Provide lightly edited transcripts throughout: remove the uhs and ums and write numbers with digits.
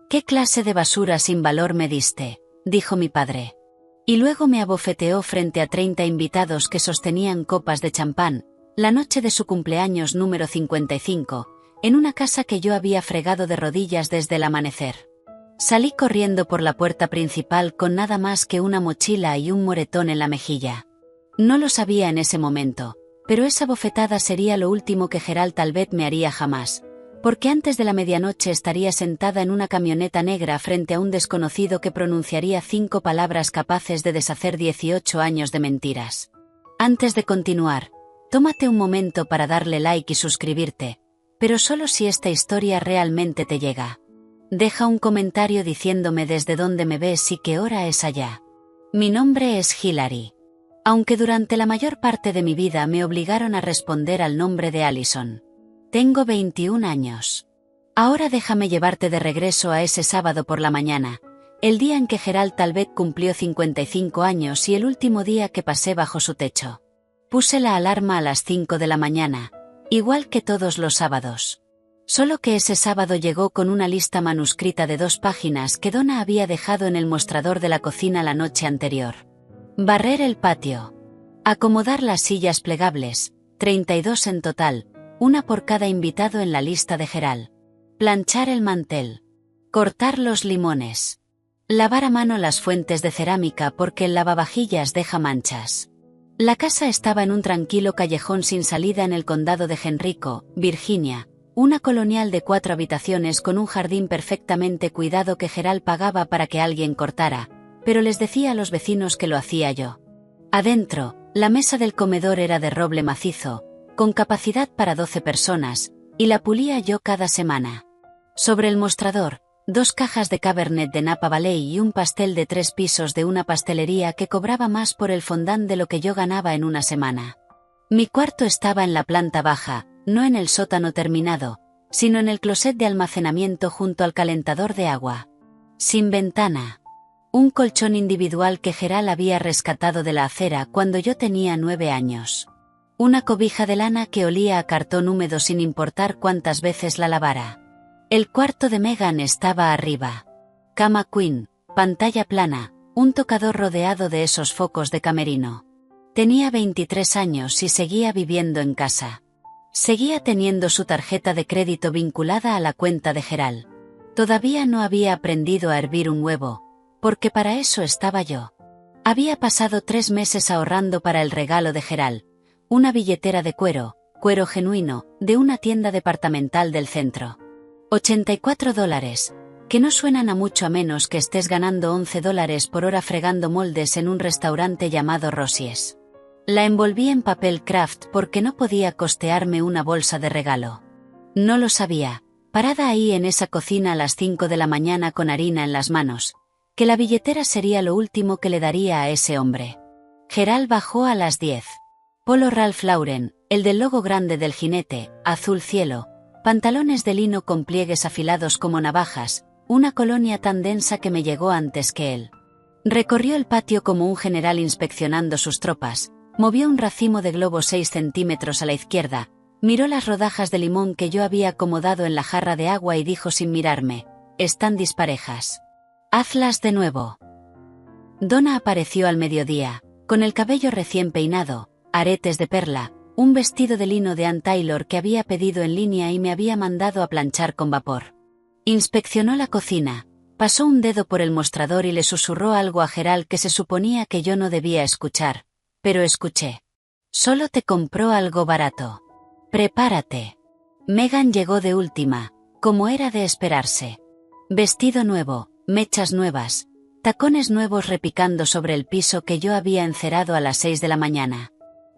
«¿Qué clase de basura sin valor me diste?», dijo mi padre. Y luego me abofeteó frente a 30 invitados que sostenían copas de champán, la noche de su cumpleaños número 55, en una casa que yo había fregado de rodillas desde el amanecer. Salí corriendo por la puerta principal con nada más que una mochila y un moretón en la mejilla. No lo sabía en ese momento, pero esa bofetada sería lo último que Gerald Talbot me haría jamás, porque antes de la medianoche estaría sentada en una camioneta negra frente a un desconocido que pronunciaría 5 palabras capaces de deshacer 18 años de mentiras. Antes de continuar, tómate un momento para darle like y suscribirte, pero solo si esta historia realmente te llega. Deja un comentario diciéndome desde dónde me ves y qué hora es allá. Mi nombre es Hilary. Aunque durante la mayor parte de mi vida me obligaron a responder al nombre de Allison. Tengo 21 años. Ahora déjame llevarte de regreso a ese sábado por la mañana, el día en que Gerald Talbot cumplió 55 años y el último día que pasé bajo su techo. Puse la alarma a las 5 de la mañana, igual que todos los sábados. Solo que ese sábado llegó con una lista manuscrita de 2 páginas que Donna había dejado en el mostrador de la cocina la noche anterior. Barrer el patio. Acomodar las sillas plegables, 32 en total, una por cada invitado en la lista de Gerald. Planchar el mantel. Cortar los limones. Lavar a mano las fuentes de cerámica porque el lavavajillas deja manchas. La casa estaba en un tranquilo callejón sin salida en el condado de Henrico, Virginia, una colonial de 4 habitaciones con un jardín perfectamente cuidado que Gerald pagaba para que alguien cortara, pero les decía a los vecinos que lo hacía yo. Adentro, la mesa del comedor era de roble macizo, con capacidad para 12 personas, y la pulía yo cada semana. Sobre el mostrador, 2 cajas de Cabernet de Napa Valley y un pastel de 3 pisos de una pastelería que cobraba más por el fondant de lo que yo ganaba en una semana. Mi cuarto estaba en la planta baja, no en el sótano terminado, sino en el closet de almacenamiento junto al calentador de agua. Sin ventana. Un colchón individual que Gerald había rescatado de la acera cuando yo tenía 9 años. Una cobija de lana que olía a cartón húmedo sin importar cuántas veces la lavara. El cuarto de Megan estaba arriba. Cama queen, pantalla plana, un tocador rodeado de esos focos de camerino. Tenía 23 años y seguía viviendo en casa. Seguía teniendo su tarjeta de crédito vinculada a la cuenta de Gerald. Todavía no había aprendido a hervir un huevo, porque para eso estaba yo. Había pasado 3 meses ahorrando para el regalo de Gerald, una billetera de cuero genuino, de una tienda departamental del centro. $84, que no suenan a mucho a menos que estés ganando $11 por hora fregando moldes en un restaurante llamado Rosie's. La envolví en papel craft porque no podía costearme una bolsa de regalo. No lo sabía, parada ahí en esa cocina a las 5 de la mañana con harina en las manos, que la billetera sería lo último que le daría a ese hombre. Gerald bajó a las 10. Polo Ralph Lauren, el del logo grande del jinete, azul cielo, pantalones de lino con pliegues afilados como navajas, una colonia tan densa que me llegó antes que él. Recorrió el patio como un general inspeccionando sus tropas. Movió un racimo de globos 6 centímetros a la izquierda, miró las rodajas de limón que yo había acomodado en la jarra de agua y dijo sin mirarme: «Están disparejas. Hazlas de nuevo». Donna apareció al mediodía, con el cabello recién peinado, aretes de perla, un vestido de lino de Ann Taylor que había pedido en línea y me había mandado a planchar con vapor. Inspeccionó la cocina, pasó un dedo por el mostrador y le susurró algo a Gerald que se suponía que yo no debía escuchar. Pero escuché. Solo te compró algo barato. Prepárate. Megan llegó de última, como era de esperarse. Vestido nuevo, mechas nuevas, tacones nuevos repicando sobre el piso que yo había encerado a las 6 de la mañana.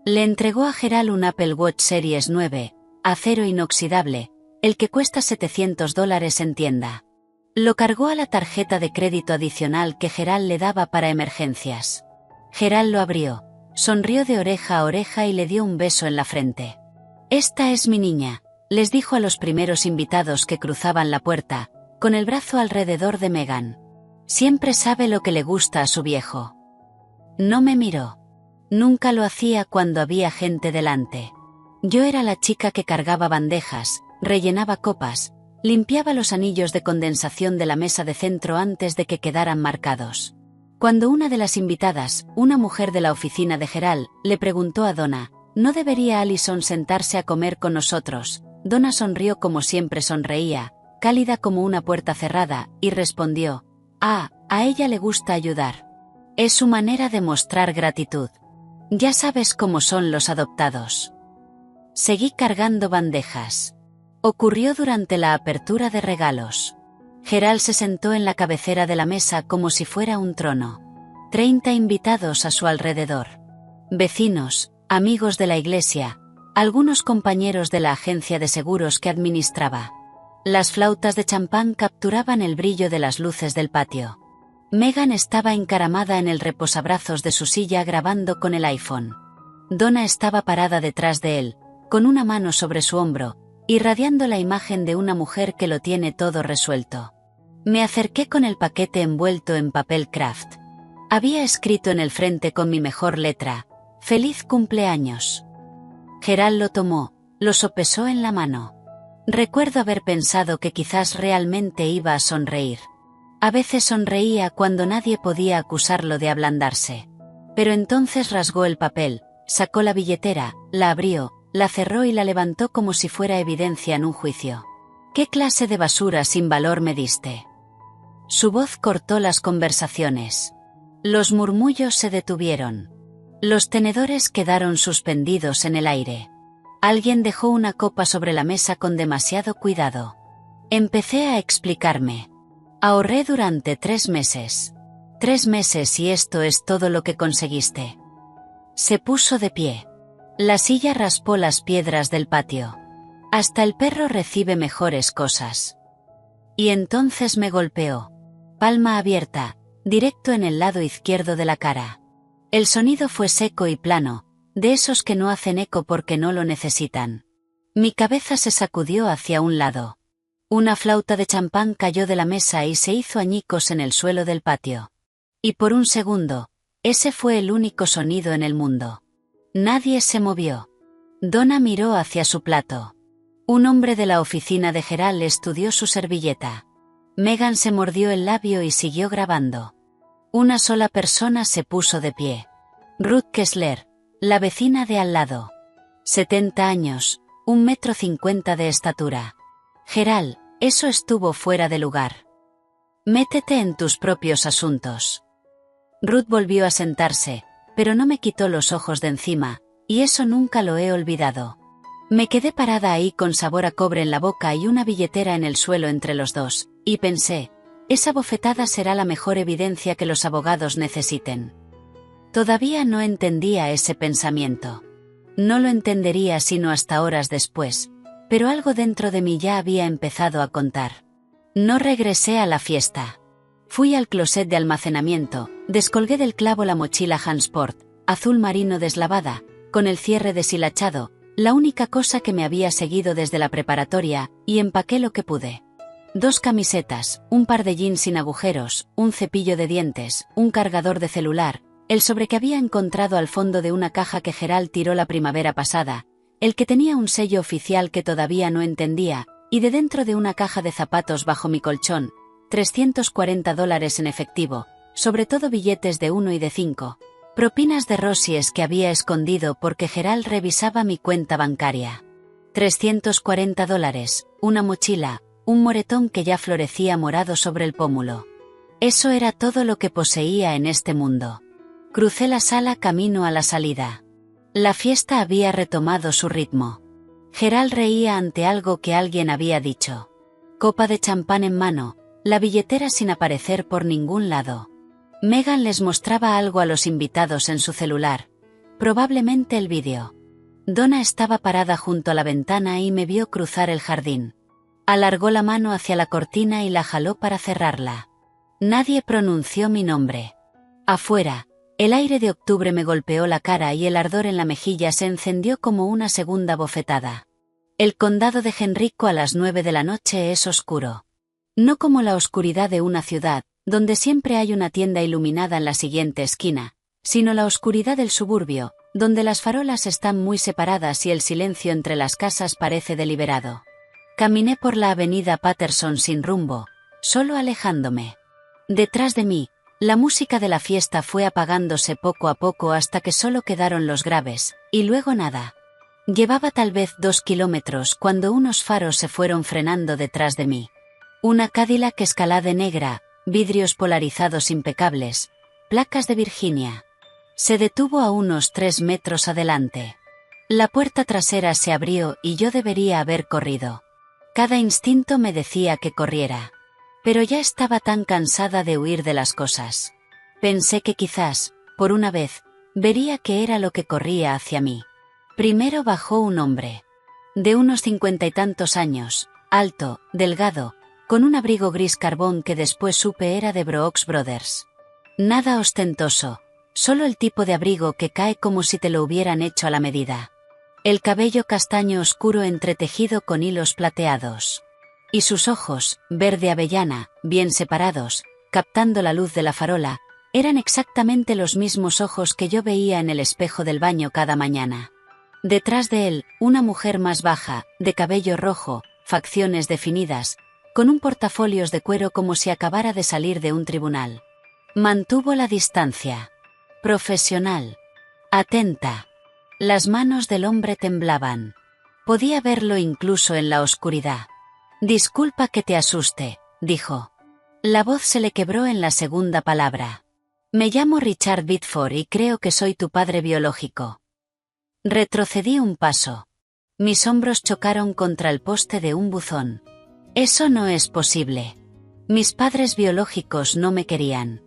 Le entregó a Gerald un Apple Watch Series 9, acero inoxidable, el que cuesta $700 en tienda. Lo cargó a la tarjeta de crédito adicional que Gerald le daba para emergencias. Gerald lo abrió. Sonrió de oreja a oreja y le dio un beso en la frente. «Esta es mi niña», les dijo a los primeros invitados que cruzaban la puerta, con el brazo alrededor de Megan. «Siempre sabe lo que le gusta a su viejo». No me miró. Nunca lo hacía cuando había gente delante. Yo era la chica que cargaba bandejas, rellenaba copas, Limpiaba los anillos de condensación de la mesa de centro antes de que quedaran marcados. Cuando una de las invitadas, una mujer de la oficina de Gerald, le preguntó a Donna, ¿no debería Allison sentarse a comer con nosotros? Donna sonrió como siempre sonreía, cálida como una puerta cerrada, y respondió, a ella le gusta ayudar. Es su manera de mostrar gratitud. Ya sabes cómo son los adoptados. Seguí cargando bandejas. Ocurrió durante la apertura de regalos. Gerald se sentó en la cabecera de la mesa como si fuera un trono. 30 invitados a su alrededor. Vecinos, amigos de la iglesia, algunos compañeros de la agencia de seguros que administraba. Las flautas de champán capturaban el brillo de las luces del patio. Megan estaba encaramada en el reposabrazos de su silla grabando con el iPhone. Donna estaba parada detrás de él, con una mano sobre su hombro, irradiando la imagen de una mujer que lo tiene todo resuelto. Me acerqué con el paquete envuelto en papel craft. Había escrito en el frente con mi mejor letra, «Feliz cumpleaños». Gerald lo tomó, lo sopesó en la mano. Recuerdo haber pensado que quizás realmente iba a sonreír. A veces sonreía cuando nadie podía acusarlo de ablandarse. Pero entonces rasgó el papel, sacó la billetera, la abrió, la cerró y la levantó como si fuera evidencia en un juicio. ¿Qué clase de basura sin valor me diste? Su voz cortó las conversaciones. Los murmullos se detuvieron. Los tenedores quedaron suspendidos en el aire. Alguien dejó una copa sobre la mesa con demasiado cuidado. Empecé a explicarme. Ahorré durante 3 meses. 3 meses y esto es todo lo que conseguiste. Se puso de pie. La silla raspó las piedras del patio. Hasta el perro recibe mejores cosas. Y entonces me golpeó. Palma abierta, directo en el lado izquierdo de la cara. El sonido fue seco y plano, de esos que no hacen eco porque no lo necesitan. Mi cabeza se sacudió hacia un lado. Una flauta de champán cayó de la mesa y se hizo añicos en el suelo del patio. Y por un segundo, ese fue el único sonido en el mundo. Nadie se movió. Donna miró hacia su plato. Un hombre de la oficina de Gerald estudió su servilleta. Megan se mordió el labio y siguió grabando. Una sola persona se puso de pie. Ruth Kessler, la vecina de al lado. 70 años, 1,50 m de estatura. Gerald, eso estuvo fuera de lugar. Métete en tus propios asuntos. Ruth volvió a sentarse, pero no me quitó los ojos de encima, y eso nunca lo he olvidado. Me quedé parada ahí con sabor a cobre en la boca y una billetera en el suelo entre los dos, y pensé, esa bofetada será la mejor evidencia que los abogados necesiten. Todavía no entendía ese pensamiento. No lo entendería sino hasta horas después, pero algo dentro de mí ya había empezado a contar. No regresé a la fiesta. Fui al closet de almacenamiento, descolgué del clavo la mochila Hansport, azul marino deslavada, con el cierre deshilachado, la única cosa que me había seguido desde la preparatoria, y empaqué lo que pude. 2 camisetas, un par de jeans sin agujeros, un cepillo de dientes, un cargador de celular, el sobre que había encontrado al fondo de una caja que Gerald tiró la primavera pasada, el que tenía un sello oficial que todavía no entendía, y de dentro de una caja de zapatos bajo mi colchón, $340 en efectivo, sobre todo billetes de 1 y de 5. Propinas de Rosies que había escondido porque Gerald revisaba mi cuenta bancaria. $340, una mochila, un moretón que ya florecía morado sobre el pómulo. Eso era todo lo que poseía en este mundo. Crucé la sala camino a la salida. La fiesta había retomado su ritmo. Gerald reía ante algo que alguien había dicho. Copa de champán en mano, la billetera sin aparecer por ningún lado. Megan les mostraba algo a los invitados en su celular, probablemente el vídeo. Donna estaba parada junto a la ventana y me vio cruzar el jardín. Alargó la mano hacia la cortina y la jaló para cerrarla. Nadie pronunció mi nombre. Afuera, el aire de octubre me golpeó la cara y el ardor en la mejilla se encendió como una segunda bofetada. El condado de Henrico a las 9 de la noche es oscuro. No como la oscuridad de una ciudad, donde siempre hay una tienda iluminada en la siguiente esquina, sino la oscuridad del suburbio, donde las farolas están muy separadas y el silencio entre las casas parece deliberado. Caminé por la avenida Patterson sin rumbo, solo alejándome. Detrás de mí, la música de la fiesta fue apagándose poco a poco hasta que solo quedaron los graves, y luego nada. Llevaba tal vez 2 kilómetros cuando unos faros se fueron frenando detrás de mí. Una Cadillac Escalade negra, vidrios polarizados impecables, placas de Virginia. Se detuvo a unos 3 metros adelante. La puerta trasera se abrió y yo debería haber corrido. Cada instinto me decía que corriera. Pero ya estaba tan cansada de huir de las cosas. Pensé que quizás, por una vez, vería qué era lo que corría hacia mí. Primero bajó un hombre. De unos 50 y tantos años, alto, delgado, con un abrigo gris carbón que después supe era de Brooks Brothers. Nada ostentoso, solo el tipo de abrigo que cae como si te lo hubieran hecho a la medida. El cabello castaño oscuro entretejido con hilos plateados. Y sus ojos, verde avellana, bien separados, captando la luz de la farola, eran exactamente los mismos ojos que yo veía en el espejo del baño cada mañana. Detrás de él, una mujer más baja, de cabello rojo, facciones definidas, con un portafolios de cuero como si acabara de salir de un tribunal. Mantuvo la distancia. Profesional. Atenta. Las manos del hombre temblaban. Podía verlo incluso en la oscuridad. «Disculpa que te asuste», dijo. La voz se le quebró en la segunda palabra. «Me llamo Richard Biddeford y creo que soy tu padre biológico». Retrocedí un paso. Mis hombros chocaron contra el poste de un buzón. «Eso no es posible. Mis padres biológicos no me querían.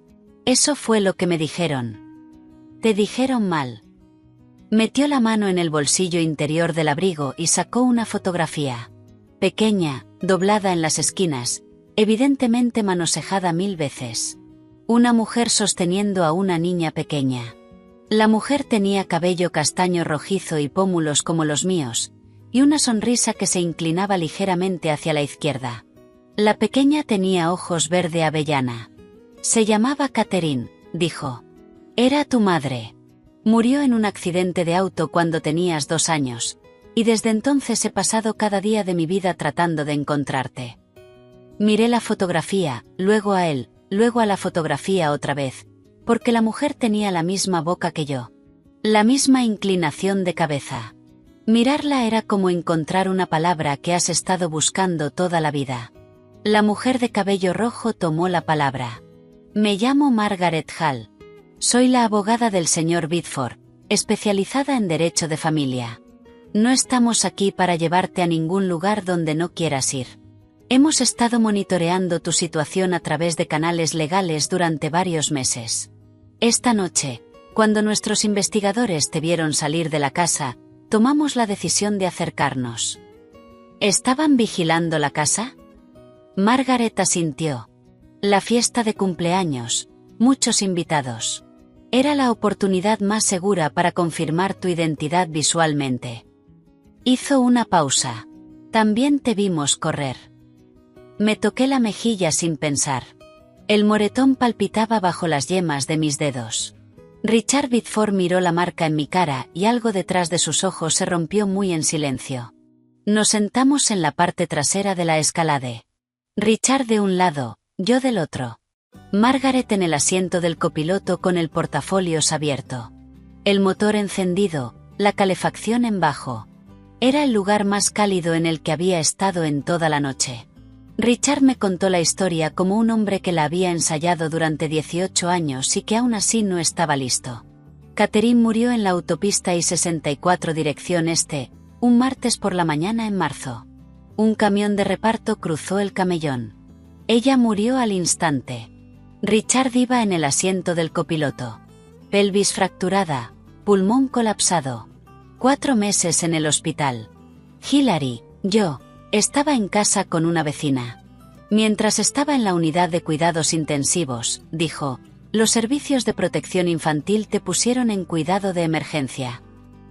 Eso fue lo que me dijeron». «Te dijeron mal». Metió la mano en el bolsillo interior del abrigo y sacó una fotografía. Pequeña, doblada en las esquinas, evidentemente manosejada 1000 veces. Una mujer sosteniendo a una niña pequeña. La mujer tenía cabello castaño rojizo y pómulos como los míos, y una sonrisa que se inclinaba ligeramente hacia la izquierda. La pequeña tenía ojos verde avellana. «Se llamaba Catherine», dijo. «Era tu madre. Murió en un accidente de auto cuando tenías 2 años, y desde entonces he pasado cada día de mi vida tratando de encontrarte». Miré la fotografía, luego a él, luego a la fotografía otra vez, porque la mujer tenía la misma boca que yo. La misma inclinación de cabeza. Mirarla era como encontrar una palabra que has estado buscando toda la vida. La mujer de cabello rojo tomó la palabra. «Me llamo Margaret Hall. Soy la abogada del señor Biddeford, especializada en derecho de familia. No estamos aquí para llevarte a ningún lugar donde no quieras ir. Hemos estado monitoreando tu situación a través de canales legales durante varios meses. Esta noche, cuando nuestros investigadores te vieron salir de la casa, tomamos la decisión de acercarnos». ¿Estaban vigilando la casa? Margaret asintió. La fiesta de cumpleaños, muchos invitados. Era la oportunidad más segura para confirmar tu identidad visualmente. Hizo una pausa. «También te vimos correr». Me toqué la mejilla sin pensar. El moretón palpitaba bajo las yemas de mis dedos. Richard Biddeford miró la marca en mi cara y algo detrás de sus ojos se rompió muy en silencio. Nos sentamos en la parte trasera de la Escalade. Richard de un lado, yo del otro. Margaret en el asiento del copiloto con el portafolios abierto. El motor encendido, la calefacción en bajo. Era el lugar más cálido en el que había estado en toda la noche. Richard me contó la historia como un hombre que la había ensayado durante 18 años y que aún así no estaba listo. Catherine murió en la autopista I-64 dirección este, un martes por la mañana en marzo. Un camión de reparto cruzó el camellón. Ella murió al instante. Richard iba en el asiento del copiloto. Pelvis fracturada, pulmón colapsado. 4 meses en el hospital. Hilary, yo, estaba en casa con una vecina. Mientras estaba en la unidad de cuidados intensivos, dijo, los servicios de protección infantil te pusieron en cuidado de emergencia.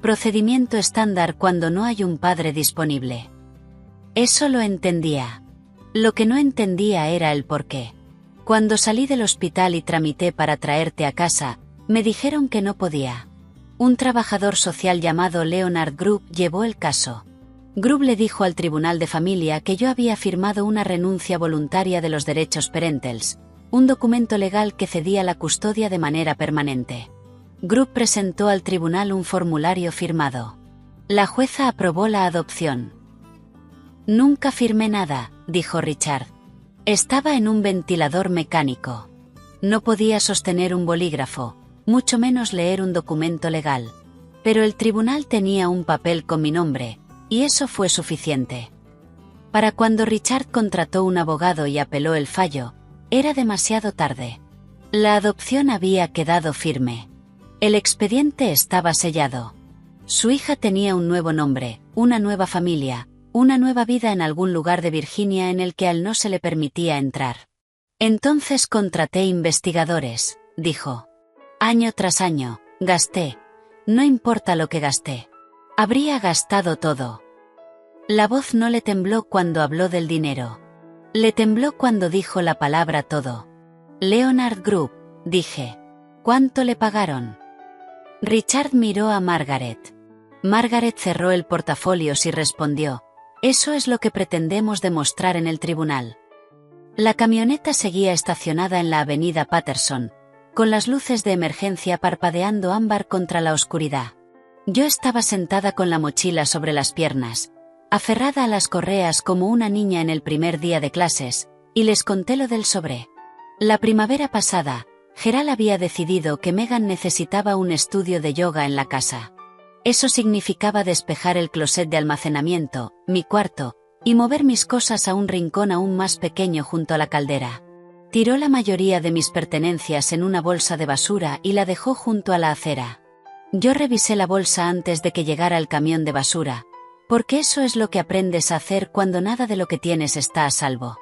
Procedimiento estándar cuando no hay un padre disponible. Eso lo entendía. Lo que no entendía era el porqué. Cuando salí del hospital y tramité para traerte a casa, me dijeron que no podía. Un trabajador social llamado Leonard Group llevó el caso. Grubb le dijo al tribunal de familia que yo había firmado una renuncia voluntaria de los derechos parentals, un documento legal que cedía la custodia de manera permanente. Grubb presentó al tribunal un formulario firmado. La jueza aprobó la adopción. Nunca firmé nada, dijo Richard. Estaba en un ventilador mecánico. No podía sostener un bolígrafo, mucho menos leer un documento legal. Pero el tribunal tenía un papel con mi nombre, y eso fue suficiente. Para cuando Richard contrató un abogado y apeló el fallo, era demasiado tarde. La adopción había quedado firme. El expediente estaba sellado. Su hija tenía un nuevo nombre, una nueva familia, una nueva vida en algún lugar de Virginia en el que a él no se le permitía entrar. Entonces contraté investigadores, dijo. Año tras año, gasté. No importa lo que gasté. Habría gastado todo. La voz no le tembló cuando habló del dinero. Le tembló cuando dijo la palabra todo. Leonard Grubb, dije. ¿Cuánto le pagaron? Richard miró a Margaret. Margaret cerró el portafolio y respondió. Eso es lo que pretendemos demostrar en el tribunal. La camioneta seguía estacionada en la avenida Patterson, con las luces de emergencia parpadeando ámbar contra la oscuridad. Yo estaba sentada con la mochila sobre las piernas, aferrada a las correas como una niña en el primer día de clases, y les conté lo del sobre. La primavera pasada, Gerald había decidido que Megan necesitaba un estudio de yoga en la casa. Eso significaba despejar el closet de almacenamiento, mi cuarto, y mover mis cosas a un rincón aún más pequeño junto a la caldera. Tiró la mayoría de mis pertenencias en una bolsa de basura y la dejó junto a la acera. Yo revisé la bolsa antes de que llegara el camión de basura, porque eso es lo que aprendes a hacer cuando nada de lo que tienes está a salvo.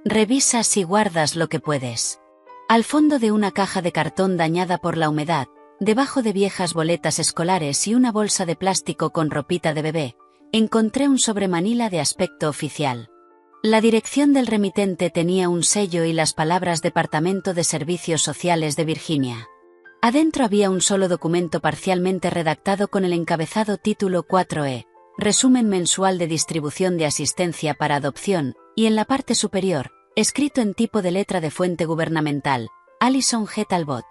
Revisas y guardas lo que puedes. Al fondo de una caja de cartón dañada por la humedad, debajo de viejas boletas escolares y una bolsa de plástico con ropita de bebé, encontré un sobremanila de aspecto oficial. La dirección del remitente tenía un sello y las palabras Departamento de Servicios Sociales de Virginia. Adentro había un solo documento parcialmente redactado con el encabezado Título 4E, Resumen mensual de distribución de asistencia para adopción, y en la parte superior, escrito en tipo de letra de fuente gubernamental, Allison G. Talbot.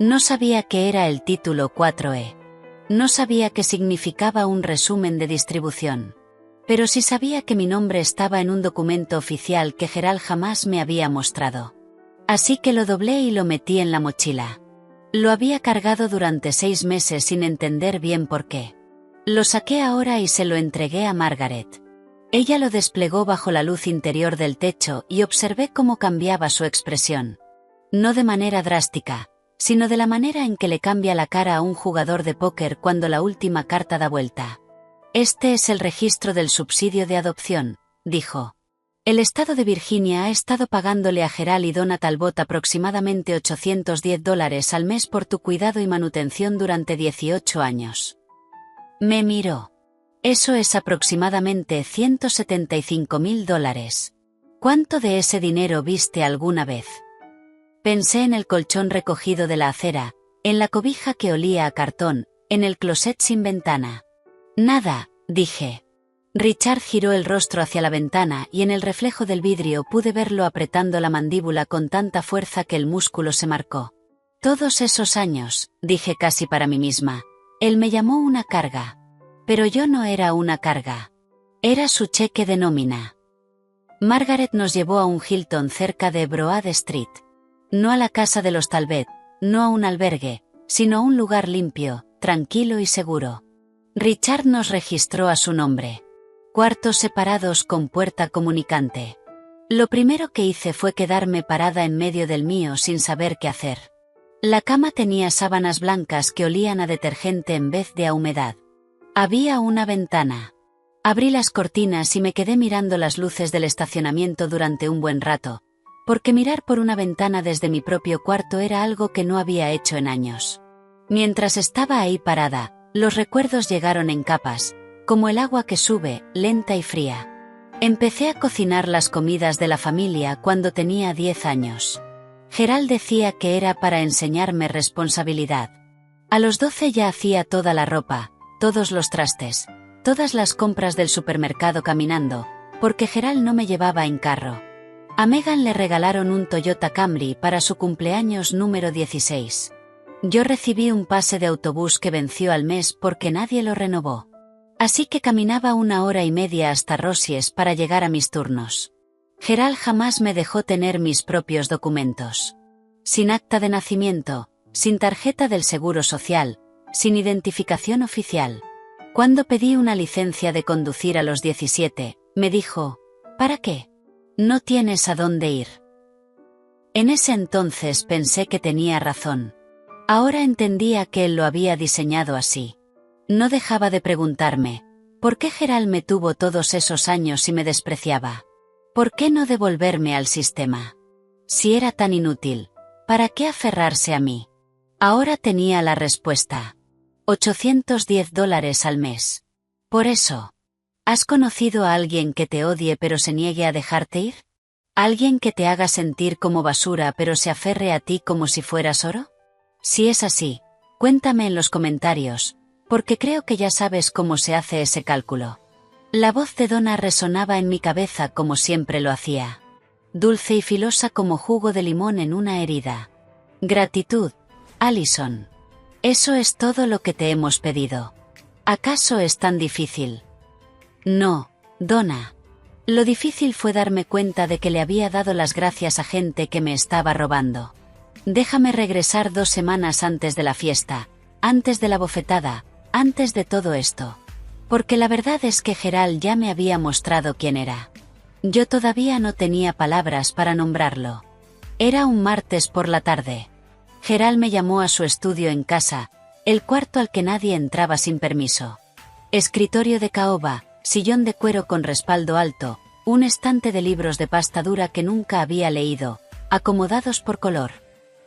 No sabía qué era el Título 4E. No sabía qué significaba un resumen de distribución. Pero sí sabía que mi nombre estaba en un documento oficial que Gerald jamás me había mostrado. Así que lo doblé y lo metí en la mochila. Lo había cargado durante 6 meses sin entender bien por qué. Lo saqué ahora y se lo entregué a Margaret. Ella lo desplegó bajo la luz interior del techo y observé cómo cambiaba su expresión. No de manera drástica, sino de la manera en que le cambia la cara a un jugador de póker cuando la última carta da vuelta. Este es el registro del subsidio de adopción, dijo. El estado de Virginia ha estado pagándole a Gerald y Donna Talbot aproximadamente $810 al mes por tu cuidado y manutención durante 18 años. Me miró. Eso es aproximadamente $175.000. ¿Cuánto de ese dinero viste alguna vez? Pensé en el colchón recogido de la acera, en la cobija que olía a cartón, en el closet sin ventana. Nada, dije. Richard giró el rostro hacia la ventana y en el reflejo del vidrio pude verlo apretando la mandíbula con tanta fuerza que el músculo se marcó. Todos esos años, dije casi para mí misma, él me llamó una carga. Pero yo no era una carga. Era su cheque de nómina. Margaret nos llevó a un Hilton cerca de Broad Street. No a la casa de los Talbot, no a un albergue, sino a un lugar limpio, tranquilo y seguro. Richard nos registró a su nombre. Cuartos separados con puerta comunicante. Lo primero que hice fue quedarme parada en medio del mío sin saber qué hacer. La cama tenía sábanas blancas que olían a detergente en vez de a humedad. Había una ventana. Abrí las cortinas y me quedé mirando las luces del estacionamiento durante un buen rato, porque mirar por una ventana desde mi propio cuarto era algo que no había hecho en años. Mientras estaba ahí parada, los recuerdos llegaron en capas, como el agua que sube, lenta y fría. Empecé a cocinar las comidas de la familia cuando tenía 10 años. Gerald decía que era para enseñarme responsabilidad. A los 12 ya hacía toda la ropa, todos los trastes. Todas las compras del supermercado caminando, porque Gerald no me llevaba en carro. A Megan le regalaron un Toyota Camry para su cumpleaños número 16. Yo recibí un pase de autobús que venció al mes porque nadie lo renovó. Así que caminaba 1 hora y media hasta Rosies para llegar a mis turnos. Gerald jamás me dejó tener mis propios documentos. Sin acta de nacimiento, sin tarjeta del Seguro Social, sin identificación oficial. Cuando pedí una licencia de conducir a los 17, me dijo, ¿para qué? No tienes a dónde ir. En ese entonces pensé que tenía razón. Ahora entendía que él lo había diseñado así. No dejaba de preguntarme, ¿por qué Gerald me tuvo todos esos años y me despreciaba? ¿Por qué no devolverme al sistema? Si era tan inútil, ¿para qué aferrarse a mí? Ahora tenía la respuesta. $810 al mes. Por eso. ¿Has conocido a alguien que te odie pero se niegue a dejarte ir? ¿Alguien que te haga sentir como basura pero se aferre a ti como si fueras oro? Si es así, cuéntame en los comentarios, porque creo que ya sabes cómo se hace ese cálculo. La voz de Donna resonaba en mi cabeza como siempre lo hacía. Dulce y filosa como jugo de limón en una herida. Gratitud, Allison. Eso es todo lo que te hemos pedido. ¿Acaso es tan difícil? No, Donna. Lo difícil fue darme cuenta de que le había dado las gracias a gente que me estaba robando. Déjame regresar 2 semanas antes de la fiesta, antes de la bofetada, antes de todo esto. Porque la verdad es que Gerald ya me había mostrado quién era. Yo todavía no tenía palabras para nombrarlo. Era un martes por la tarde. Gerald me llamó a su estudio en casa, el cuarto al que nadie entraba sin permiso. Escritorio de caoba, sillón de cuero con respaldo alto, un estante de libros de pasta dura que nunca había leído, acomodados por color.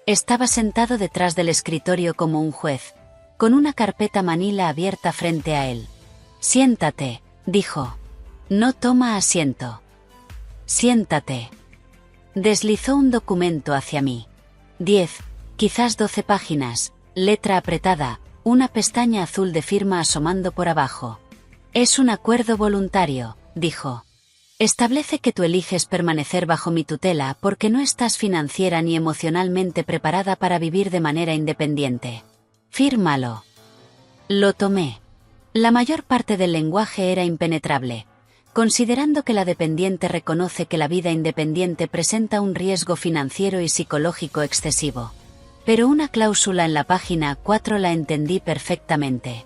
Estaba sentado detrás del escritorio como un juez, con una carpeta manila abierta frente a él. Siéntate, dijo. No toma asiento. Siéntate. Deslizó un documento hacia mí. 10, quizás 12 páginas, letra apretada, una pestaña azul de firma asomando por abajo. Es un acuerdo voluntario, dijo. Establece que tú eliges permanecer bajo mi tutela porque no estás financiera ni emocionalmente preparada para vivir de manera independiente. Fírmalo. Lo tomé. La mayor parte del lenguaje era impenetrable, considerando que la dependiente reconoce que la vida independiente presenta un riesgo financiero y psicológico excesivo. Pero una cláusula en la página 4 la entendí perfectamente.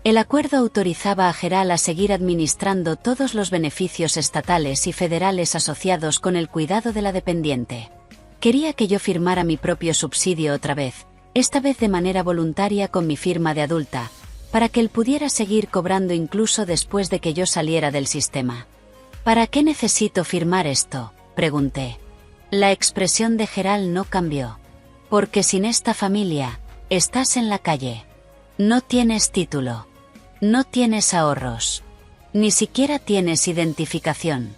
El acuerdo autorizaba a Gerald a seguir administrando todos los beneficios estatales y federales asociados con el cuidado de la dependiente. Quería que yo firmara mi propio subsidio otra vez, esta vez de manera voluntaria con mi firma de adulta, para que él pudiera seguir cobrando incluso después de que yo saliera del sistema. ¿Para qué necesito firmar esto?, pregunté. La expresión de Gerald no cambió. Porque sin esta familia, estás en la calle. No tienes título. No tienes ahorros. Ni siquiera tienes identificación.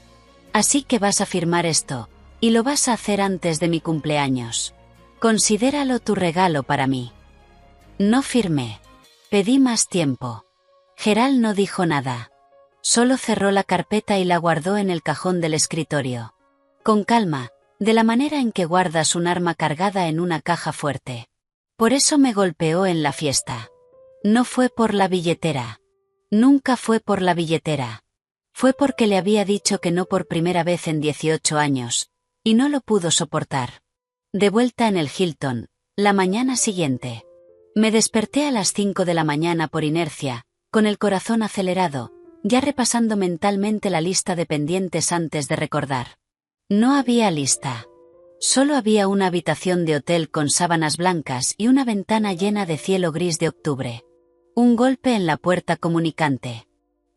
Así que vas a firmar esto, y lo vas a hacer antes de mi cumpleaños. Considéralo tu regalo para mí. No firmé. Pedí más tiempo. Gerald no dijo nada. Solo cerró la carpeta y la guardó en el cajón del escritorio. Con calma, de la manera en que guardas un arma cargada en una caja fuerte. Por eso me golpeó en la fiesta. No fue por la billetera. Nunca fue por la billetera. Fue porque le había dicho que no por primera vez en 18 años, y no lo pudo soportar. De vuelta en el Hilton, la mañana siguiente. Me desperté a las 5 de la mañana por inercia, con el corazón acelerado, ya repasando mentalmente la lista de pendientes antes de recordar. No había lista. Solo había una habitación de hotel con sábanas blancas y una ventana llena de cielo gris de octubre. Un golpe en la puerta comunicante.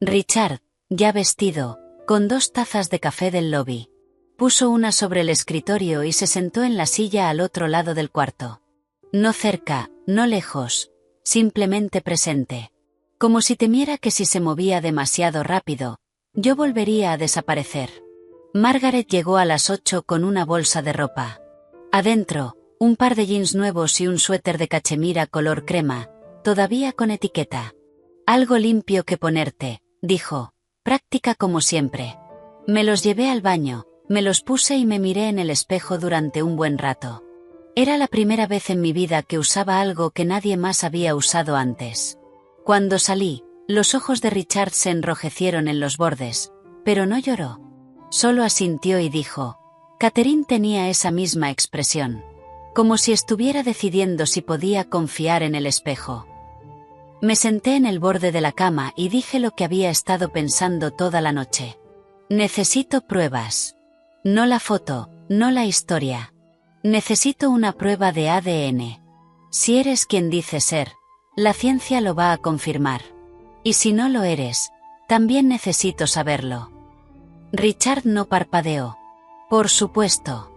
Richard, ya vestido, con 2 tazas de café del lobby. Puso una sobre el escritorio y se sentó en la silla al otro lado del cuarto. No cerca, no lejos, simplemente presente. Como si temiera que si se movía demasiado rápido, yo volvería a desaparecer. Margaret llegó a las 8 con una bolsa de ropa. Adentro, un par de jeans nuevos y un suéter de cachemira color crema, todavía con etiqueta. Algo limpio que ponerte, dijo, práctica como siempre. Me los llevé al baño, me los puse y me miré en el espejo durante un buen rato. Era la primera vez en mi vida que usaba algo que nadie más había usado antes. Cuando salí, los ojos de Richard se enrojecieron en los bordes, pero no lloró. Solo asintió y dijo, Catherine tenía esa misma expresión. Como si estuviera decidiendo si podía confiar en el espejo. Me senté en el borde de la cama y dije lo que había estado pensando toda la noche. Necesito pruebas. No la foto, no la historia. Necesito una prueba de ADN. Si eres quien dices ser, la ciencia lo va a confirmar. Y si no lo eres, también necesito saberlo. Richard no parpadeó. Por supuesto.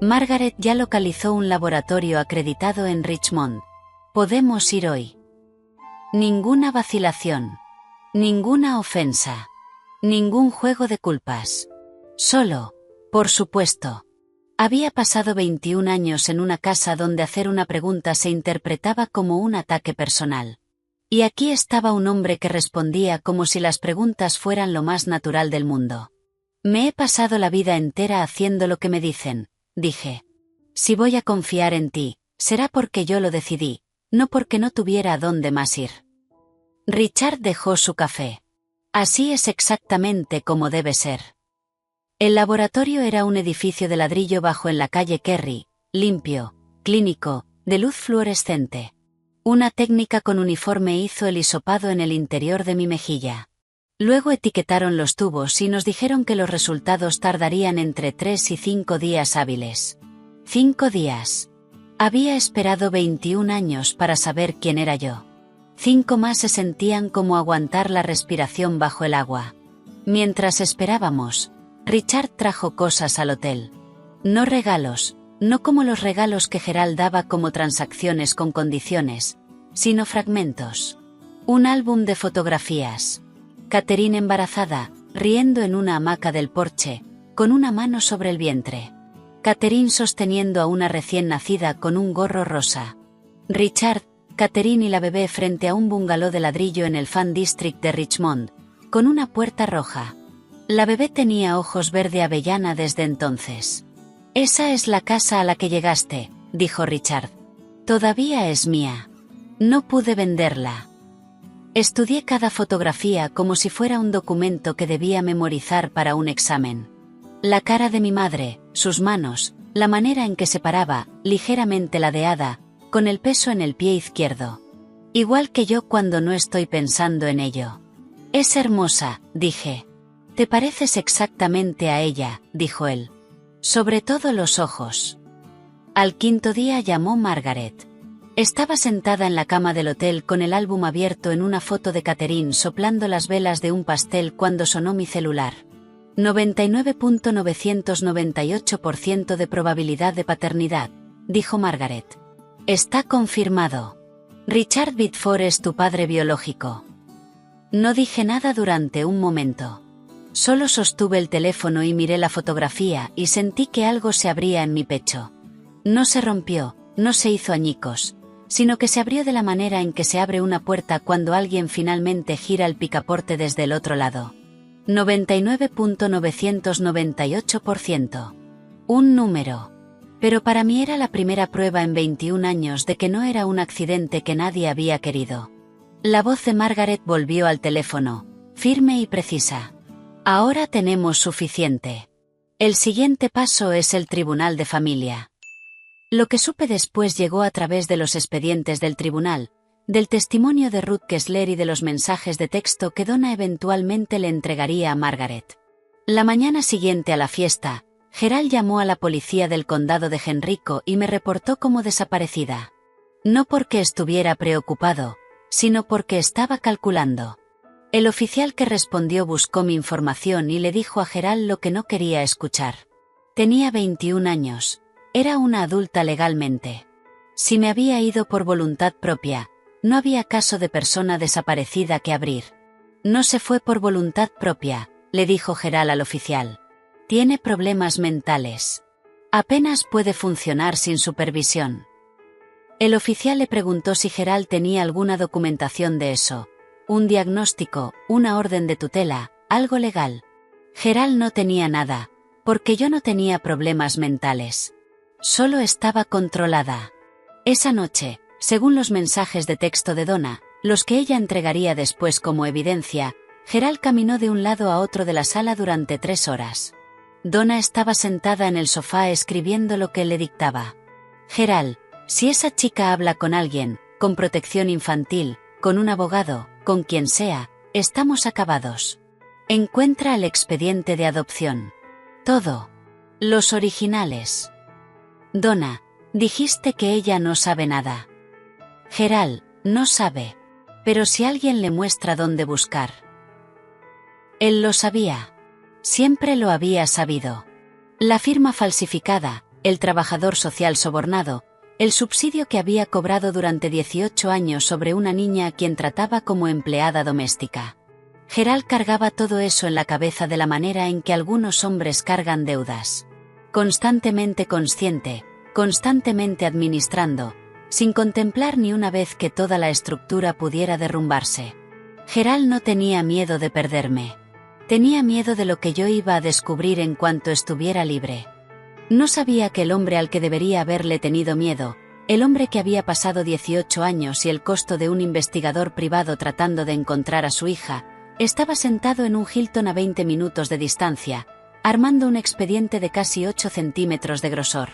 Margaret ya localizó un laboratorio acreditado en Richmond. Podemos ir hoy. Ninguna vacilación. Ninguna ofensa. Ningún juego de culpas. Solo, por supuesto. Había pasado 21 años en una casa donde hacer una pregunta se interpretaba como un ataque personal. Y aquí estaba un hombre que respondía como si las preguntas fueran lo más natural del mundo. Me he pasado la vida entera haciendo lo que me dicen, dije. Si voy a confiar en ti, será porque yo lo decidí, no porque no tuviera a dónde más ir. Richard dejó su café. Así es exactamente como debe ser. El laboratorio era un edificio de ladrillo bajo en la calle Kerry, limpio, clínico, de luz fluorescente. Una técnica con uniforme hizo el hisopado en el interior de mi mejilla. Luego etiquetaron los tubos y nos dijeron que los resultados tardarían entre 3 y 5 días hábiles. 5 días. Había esperado 21 años para saber quién era yo. 5 más se sentían como aguantar la respiración bajo el agua. Mientras esperábamos, Richard trajo cosas al hotel. No regalos, no como los regalos que Gerald daba como transacciones con condiciones, sino fragmentos. Un álbum de fotografías. Catherine embarazada, riendo en una hamaca del porche, con una mano sobre el vientre. Catherine sosteniendo a una recién nacida con un gorro rosa. Richard, Catherine y la bebé frente a un bungalow de ladrillo en el Fan District de Richmond, con una puerta roja. La bebé tenía ojos verde avellana desde entonces. Esa es la casa a la que llegaste, dijo Richard. Todavía es mía. No pude venderla. Estudié cada fotografía como si fuera un documento que debía memorizar para un examen. La cara de mi madre, sus manos, la manera en que se paraba, ligeramente ladeada, con el peso en el pie izquierdo. Igual que yo cuando no estoy pensando en ello. Es hermosa, dije. Te pareces exactamente a ella, dijo él. Sobre todo los ojos. Al 5.º día llamó Margaret. Estaba sentada en la cama del hotel con el álbum abierto en una foto de Catherine soplando las velas de un pastel cuando sonó mi celular. 99.998% de probabilidad de paternidad, dijo Margaret. Está confirmado. Richard Bitford es tu padre biológico. No dije nada durante un momento. Solo sostuve el teléfono y miré la fotografía y sentí que algo se abría en mi pecho. No se rompió, no se hizo añicos, sino que se abrió de la manera en que se abre una puerta cuando alguien finalmente gira el picaporte desde el otro lado. 99.998%. Un número. Pero para mí era la primera prueba en 21 años de que no era un accidente que nadie había querido. La voz de Margaret volvió al teléfono, firme y precisa. Ahora tenemos suficiente. El siguiente paso es el tribunal de familia. Lo que supe después llegó a través de los expedientes del tribunal, del testimonio de Ruth Kessler y de los mensajes de texto que Donna eventualmente le entregaría a Margaret. La mañana siguiente a la fiesta, Gerald llamó a la policía del condado de Henrico y me reportó como desaparecida. No porque estuviera preocupado, sino porque estaba calculando. El oficial que respondió buscó mi información y le dijo a Gerald lo que no quería escuchar. Tenía 21 años. Era una adulta legalmente. Si me había ido por voluntad propia, no había caso de persona desaparecida que abrir. No se fue por voluntad propia, le dijo Gerald al oficial. Tiene problemas mentales. Apenas puede funcionar sin supervisión. El oficial le preguntó si Gerald tenía alguna documentación de eso. un diagnóstico, una orden de tutela, algo legal. Gerald no tenía nada, porque yo no tenía problemas mentales. Solo estaba controlada. Esa noche, según los mensajes de texto de Donna, los que ella entregaría después como evidencia, Gerald caminó de un lado a otro de la sala durante 3 horas. Donna estaba sentada en el sofá escribiendo lo que le dictaba. Gerald, si esa chica habla con alguien, con protección infantil, con un abogado, con quien sea, estamos acabados. Encuentra el expediente de adopción. Todo. Los originales. Donna, dijiste que ella no sabe nada. Gerald, no sabe. Pero si alguien le muestra dónde buscar. Él lo sabía. Siempre lo había sabido. La firma falsificada, el trabajador social sobornado, el subsidio que había cobrado durante 18 años sobre una niña a quien trataba como empleada doméstica. Gerald cargaba todo eso en la cabeza de la manera en que algunos hombres cargan deudas. Constantemente consciente, constantemente administrando, sin contemplar ni una vez que toda la estructura pudiera derrumbarse. Gerald no tenía miedo de perderme. Tenía miedo de lo que yo iba a descubrir en cuanto estuviera libre. No sabía que el hombre al que debería haberle tenido miedo, el hombre que había pasado 18 años y el costo de un investigador privado tratando de encontrar a su hija, estaba sentado en un Hilton a 20 minutos de distancia, armando un expediente de casi 8 centímetros de grosor.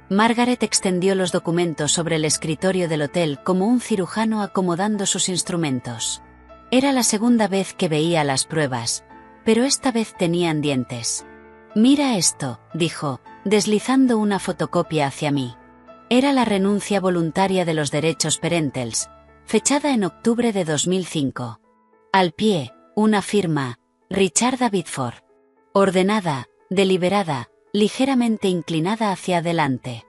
Margaret extendió los documentos sobre el escritorio del hotel como un cirujano acomodando sus instrumentos. Era la segunda vez que veía las pruebas, pero esta vez tenían dientes. Mira esto, dijo, deslizando una fotocopia hacia mí. Era la renuncia voluntaria de los derechos parentals, fechada en octubre de 2005. Al pie, una firma, Richard Biddeford. Ordenada, deliberada, ligeramente inclinada hacia adelante.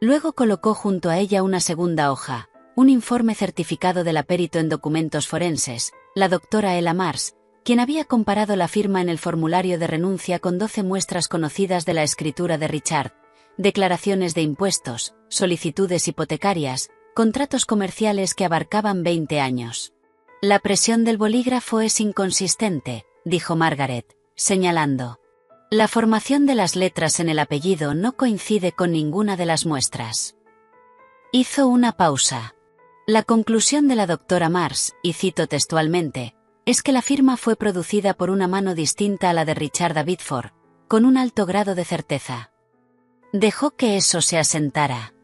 Luego colocó junto a ella una segunda hoja, un informe certificado de la perito en documentos forenses, la doctora Ella Mars, quien había comparado la firma en el formulario de renuncia con 12 muestras conocidas de la escritura de Richard, declaraciones de impuestos, solicitudes hipotecarias, contratos comerciales que abarcaban 20 años. La presión del bolígrafo es inconsistente, dijo Margaret, señalando. La formación de las letras en el apellido no coincide con ninguna de las muestras. Hizo una pausa. La conclusión de la doctora Mars, y cito textualmente, es que la firma fue producida por una mano distinta a la de Richard Biddeford, con un alto grado de certeza. Dejó que eso se asentara.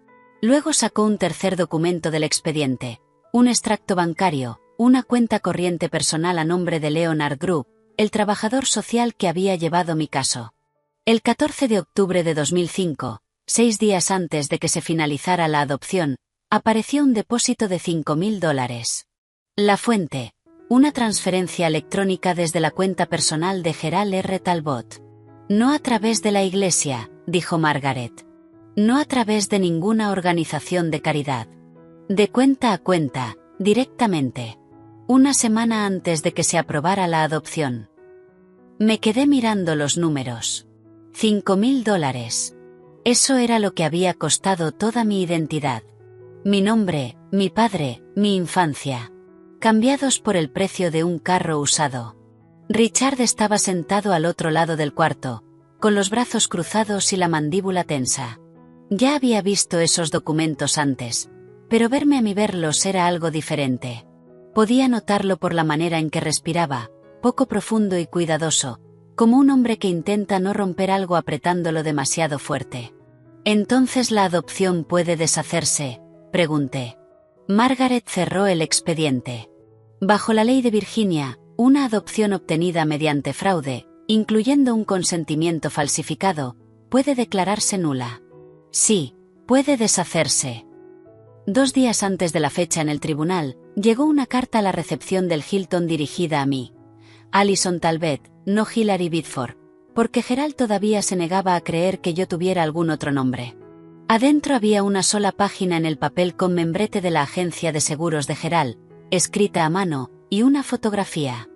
Luego sacó un tercer documento del expediente, un extracto bancario, una cuenta corriente personal a nombre de Leonard Group, el trabajador social que había llevado mi caso. El 14 de octubre de 2005, 6 días antes de que se finalizara la adopción, apareció un depósito de $5.000. La fuente, una transferencia electrónica desde la cuenta personal de Gerald R. Talbot. No a través de la iglesia, dijo Margaret. No a través de ninguna organización de caridad. De cuenta a cuenta, directamente. Una semana antes de que se aprobara la adopción. Me quedé mirando los números. $5.000. Eso era lo que había costado toda mi identidad. Mi nombre, mi padre, mi infancia. Cambiados por el precio de un carro usado. Richard estaba sentado al otro lado del cuarto, con los brazos cruzados y la mandíbula tensa. Ya había visto esos documentos antes, pero verme a mí verlos era algo diferente. Podía notarlo por la manera en que respiraba, poco profundo y cuidadoso, como un hombre que intenta no romper algo apretándolo demasiado fuerte. ¿Entonces la adopción puede deshacerse?, pregunté. Margaret cerró el expediente. Bajo la ley de Virginia, una adopción obtenida mediante fraude, incluyendo un consentimiento falsificado, puede declararse nula. Sí, puede deshacerse. 2 días antes de la fecha en el tribunal, llegó una carta a la recepción del Hilton dirigida a mí. Alison Talbot, no Hilary Biddeford, porque Gerald todavía se negaba a creer que yo tuviera algún otro nombre. Adentro había una sola página en el papel con membrete de la agencia de seguros de Gerald, escrita a mano, y una fotografía.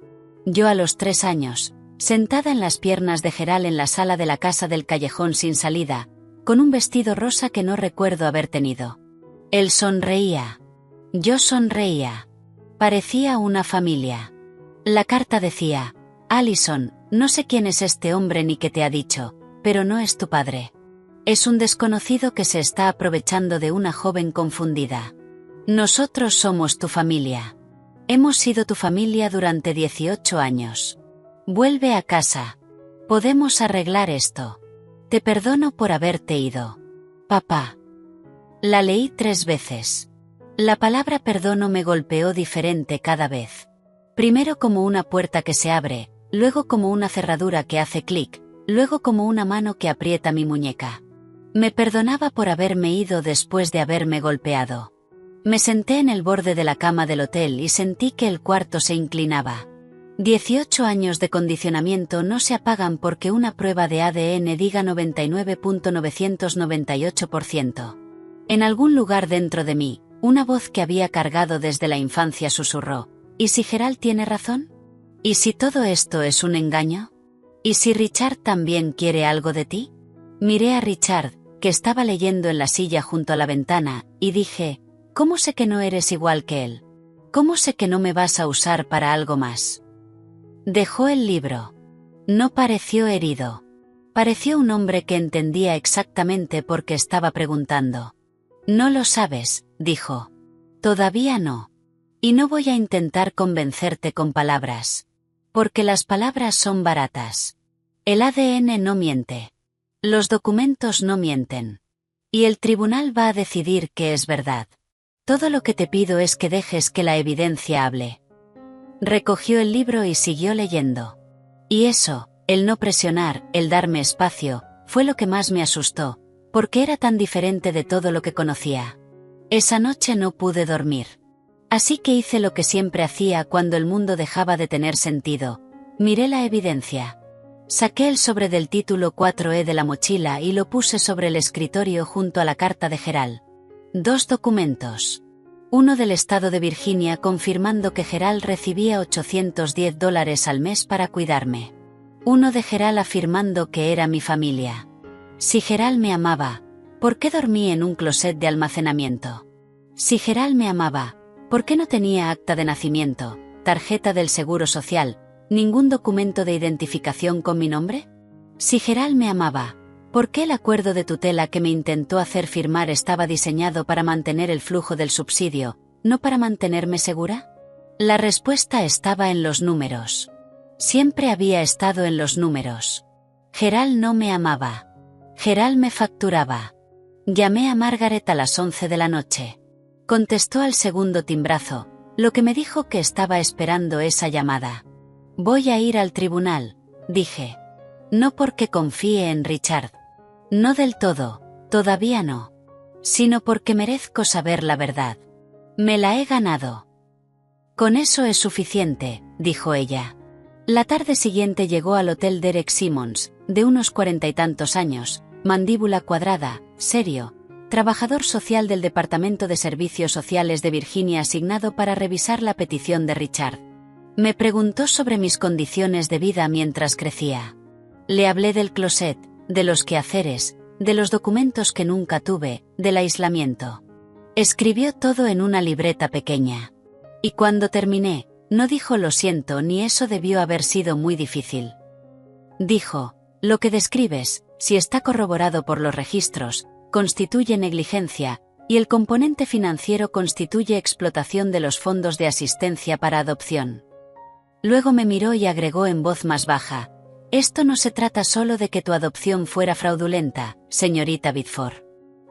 Yo a los 3 años, sentada en las piernas de Gerald en la sala de la casa del callejón sin salida, con un vestido rosa que no recuerdo haber tenido. Él sonreía. Yo sonreía. Parecía una familia. La carta decía: Allison, no sé quién es este hombre ni qué te ha dicho, pero no es tu padre. Es un desconocido que se está aprovechando de una joven confundida. Nosotros somos tu familia. Hemos sido tu familia durante 18 años. Vuelve a casa. Podemos arreglar esto. Te perdono por haberte ido. Papá. La leí 3 veces. La palabra perdono me golpeó diferente cada vez. Primero como una puerta que se abre, luego como una cerradura que hace clic, luego como una mano que aprieta mi muñeca. Me perdonaba por haberme ido después de haberme golpeado. Me senté en el borde de la cama del hotel y sentí que el cuarto se inclinaba. 18 años de condicionamiento no se apagan porque una prueba de ADN diga 99.998%. En algún lugar dentro de mí, una voz que había cargado desde la infancia susurró: ¿y si Gerald tiene razón? ¿Y si todo esto es un engaño? ¿Y si Richard también quiere algo de ti? Miré a Richard, que estaba leyendo en la silla junto a la ventana, y dije: ¿cómo sé que no eres igual que él? ¿Cómo sé que no me vas a usar para algo más? Dejó el libro. No pareció herido. Pareció un hombre que entendía exactamente por qué estaba preguntando. No lo sabes, dijo. Todavía no. Y no voy a intentar convencerte con palabras. Porque las palabras son baratas. El ADN no miente. Los documentos no mienten. Y el tribunal va a decidir que es verdad. Todo lo que te pido es que dejes que la evidencia hable. Recogió el libro y siguió leyendo. Y eso, el no presionar, el darme espacio, fue lo que más me asustó, porque era tan diferente de todo lo que conocía. Esa noche no pude dormir. Así que hice lo que siempre hacía cuando el mundo dejaba de tener sentido. Miré la evidencia. Saqué el sobre del título 4E de la mochila y lo puse sobre el escritorio junto a la carta de Gerald. 2 documentos. Uno del estado de Virginia confirmando que Gerald recibía $810 al mes para cuidarme. Uno de Gerald afirmando que era mi familia. Si Gerald me amaba, ¿por qué dormí en un closet de almacenamiento? Si Gerald me amaba, ¿por qué no tenía acta de nacimiento, tarjeta del Seguro Social, ningún documento de identificación con mi nombre? Si Gerald me amaba, ¿por qué el acuerdo de tutela que me intentó hacer firmar estaba diseñado para mantener el flujo del subsidio, no para mantenerme segura? La respuesta estaba en los números. Siempre había estado en los números. Gerald no me amaba. Gerald me facturaba. Llamé a Margaret a las 11 de la noche. Contestó al segundo timbrazo, lo que me dijo que estaba esperando esa llamada. Voy a ir al tribunal, dije. No porque confíe en Richard. No del todo, todavía no. Sino porque merezco saber la verdad. Me la he ganado. Con eso es suficiente, dijo ella. La tarde siguiente llegó al hotel Derek Simmons, de unos 40 y tantos años, mandíbula cuadrada, serio, trabajador social del Departamento de Servicios Sociales de Virginia asignado para revisar la petición de Richard. Me preguntó sobre mis condiciones de vida mientras crecía. Le hablé del closet, de los quehaceres, de los documentos que nunca tuve, del aislamiento. Escribió todo en una libreta pequeña. Y cuando terminé, no dijo lo siento ni eso debió haber sido muy difícil. Dijo, lo que describes, si está corroborado por los registros, constituye negligencia, y el componente financiero constituye explotación de los fondos de asistencia para adopción. Luego me miró y agregó en voz más baja, esto no se trata solo de que tu adopción fuera fraudulenta, señorita Biddeford.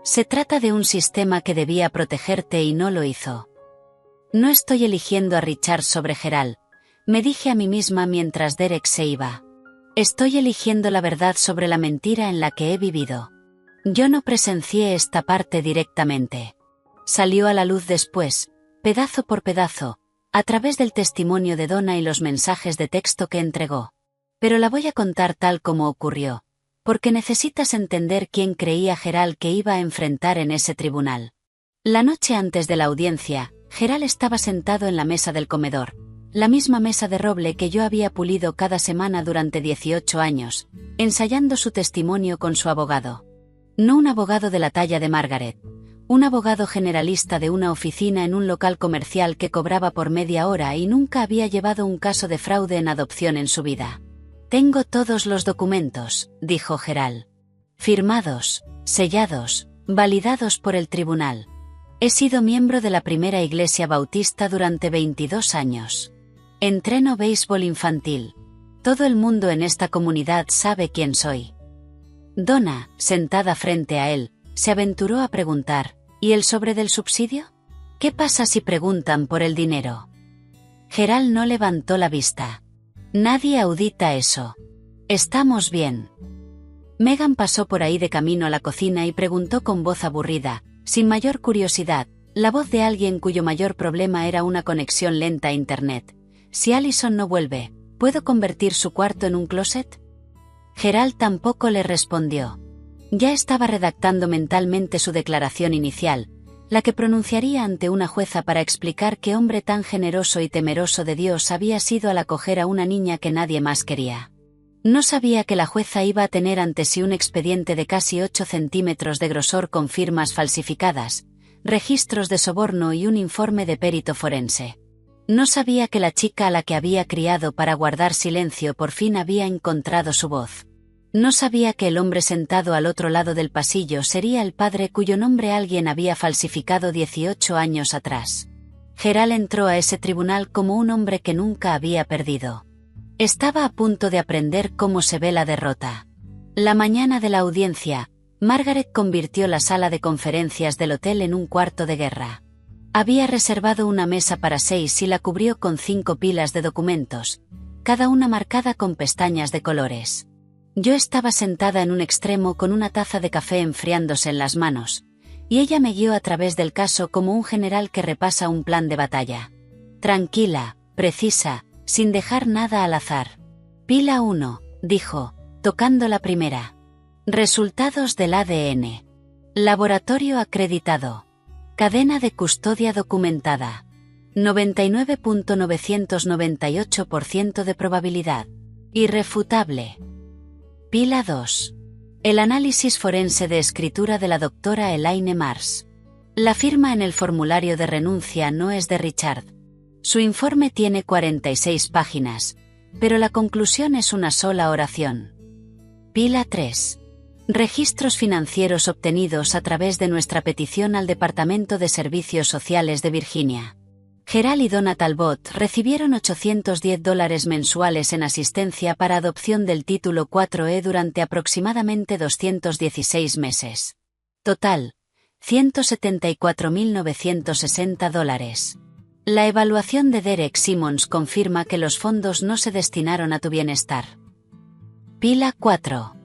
Se trata de un sistema que debía protegerte y no lo hizo. No estoy eligiendo a Richard sobre Gerald, me dije a mí misma mientras Derek se iba. Estoy eligiendo la verdad sobre la mentira en la que he vivido. Yo no presencié esta parte directamente. Salió a la luz después, pedazo por pedazo, a través del testimonio de Donna y los mensajes de texto que entregó. Pero la voy a contar tal como ocurrió, porque necesitas entender quién creía Gerald que iba a enfrentar en ese tribunal. La noche antes de la audiencia, Gerald estaba sentado en la mesa del comedor, la misma mesa de roble que yo había pulido cada semana durante 18 años, ensayando su testimonio con su abogado. No un abogado de la talla de Margaret, un abogado generalista de una oficina en un local comercial que cobraba por media hora y nunca había llevado un caso de fraude en adopción en su vida. «Tengo todos los documentos», dijo Gerald. «Firmados, sellados, validados por el tribunal. He sido miembro de la primera iglesia bautista durante 22 años. Entreno béisbol infantil. Todo el mundo en esta comunidad sabe quién soy». Donna, sentada frente a él, se aventuró a preguntar, ¿y el sobre del subsidio? ¿Qué pasa si preguntan por el dinero? Gerald no levantó la vista. «Nadie audita eso. Estamos bien». Megan pasó por ahí de camino a la cocina y preguntó con voz aburrida, sin mayor curiosidad, la voz de alguien cuyo mayor problema era una conexión lenta a Internet. «Si Allison no vuelve, ¿puedo convertir su cuarto en un closet?» Gerald tampoco le respondió. Ya estaba redactando mentalmente su declaración inicial, la que pronunciaría ante una jueza para explicar qué hombre tan generoso y temeroso de Dios había sido al acoger a una niña que nadie más quería. No sabía que la jueza iba a tener ante sí un expediente de casi 8 centímetros de grosor con firmas falsificadas, registros de soborno y un informe de perito forense. No sabía que la chica a la que había criado para guardar silencio por fin había encontrado su voz. No sabía que el hombre sentado al otro lado del pasillo sería el padre cuyo nombre alguien había falsificado 18 años atrás. Gerald entró a ese tribunal como un hombre que nunca había perdido. Estaba a punto de aprender cómo se ve la derrota. La mañana de la audiencia, Margaret convirtió la sala de conferencias del hotel en un cuarto de guerra. Había reservado una mesa para 6 y la cubrió con 5 pilas de documentos, cada una marcada con pestañas de colores. Yo estaba sentada en un extremo con una taza de café enfriándose en las manos, y ella me guió a través del caso como un general que repasa un plan de batalla. Tranquila, precisa, sin dejar nada al azar. Pila 1, dijo, tocando la primera. Resultados del ADN. Laboratorio acreditado. Cadena de custodia documentada. 99.998% de probabilidad. Irrefutable. Pila 2. El análisis forense de escritura de la doctora Elaine Mars. La firma en el formulario de renuncia no es de Richard. Su informe tiene 46 páginas, pero la conclusión es una sola oración. Pila 3. Registros financieros obtenidos a través de nuestra petición al Departamento de Servicios Sociales de Virginia. Gerald y Donna Talbot recibieron $810 mensuales en asistencia para adopción del título 4E durante aproximadamente 216 meses. Total, $174.960. La evaluación de Derek Simmons confirma que los fondos no se destinaron a tu bienestar. Pila 4.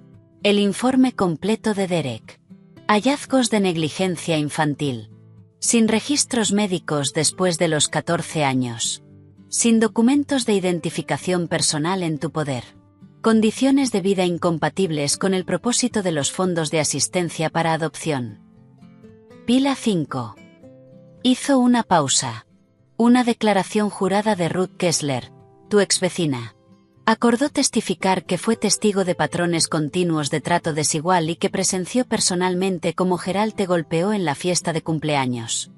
El informe completo de Derek. Hallazgos de negligencia infantil. Sin registros médicos después de los 14 años. Sin documentos de identificación personal en tu poder. Condiciones de vida incompatibles con el propósito de los fondos de asistencia para adopción. Pila 5. Hizo una pausa. Una declaración jurada de Ruth Kessler, tu exvecina. Acordó testificar que fue testigo de patrones continuos de trato desigual y que presenció personalmente cómo Gerald te golpeó en la fiesta de cumpleaños.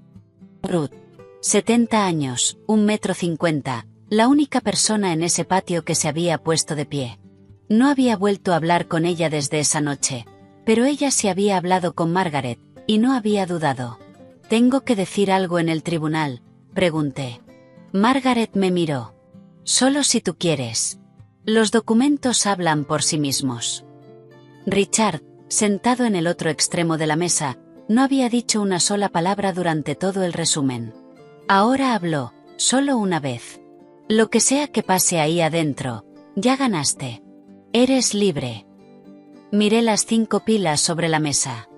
Ruth. 70 años, 1,50 m, la única persona en ese patio que se había puesto de pie. No había vuelto a hablar con ella desde esa noche, pero ella sí había hablado con Margaret, y no había dudado. «¿Tengo que decir algo en el tribunal?», pregunté. Margaret me miró. «Solo si tú quieres. Los documentos hablan por sí mismos». Richard, sentado en el otro extremo de la mesa, no había dicho una sola palabra durante todo el resumen. Ahora habló, solo una vez. «Lo que sea que pase ahí adentro, ya ganaste. Eres libre». Miré las 5 pilas sobre la mesa.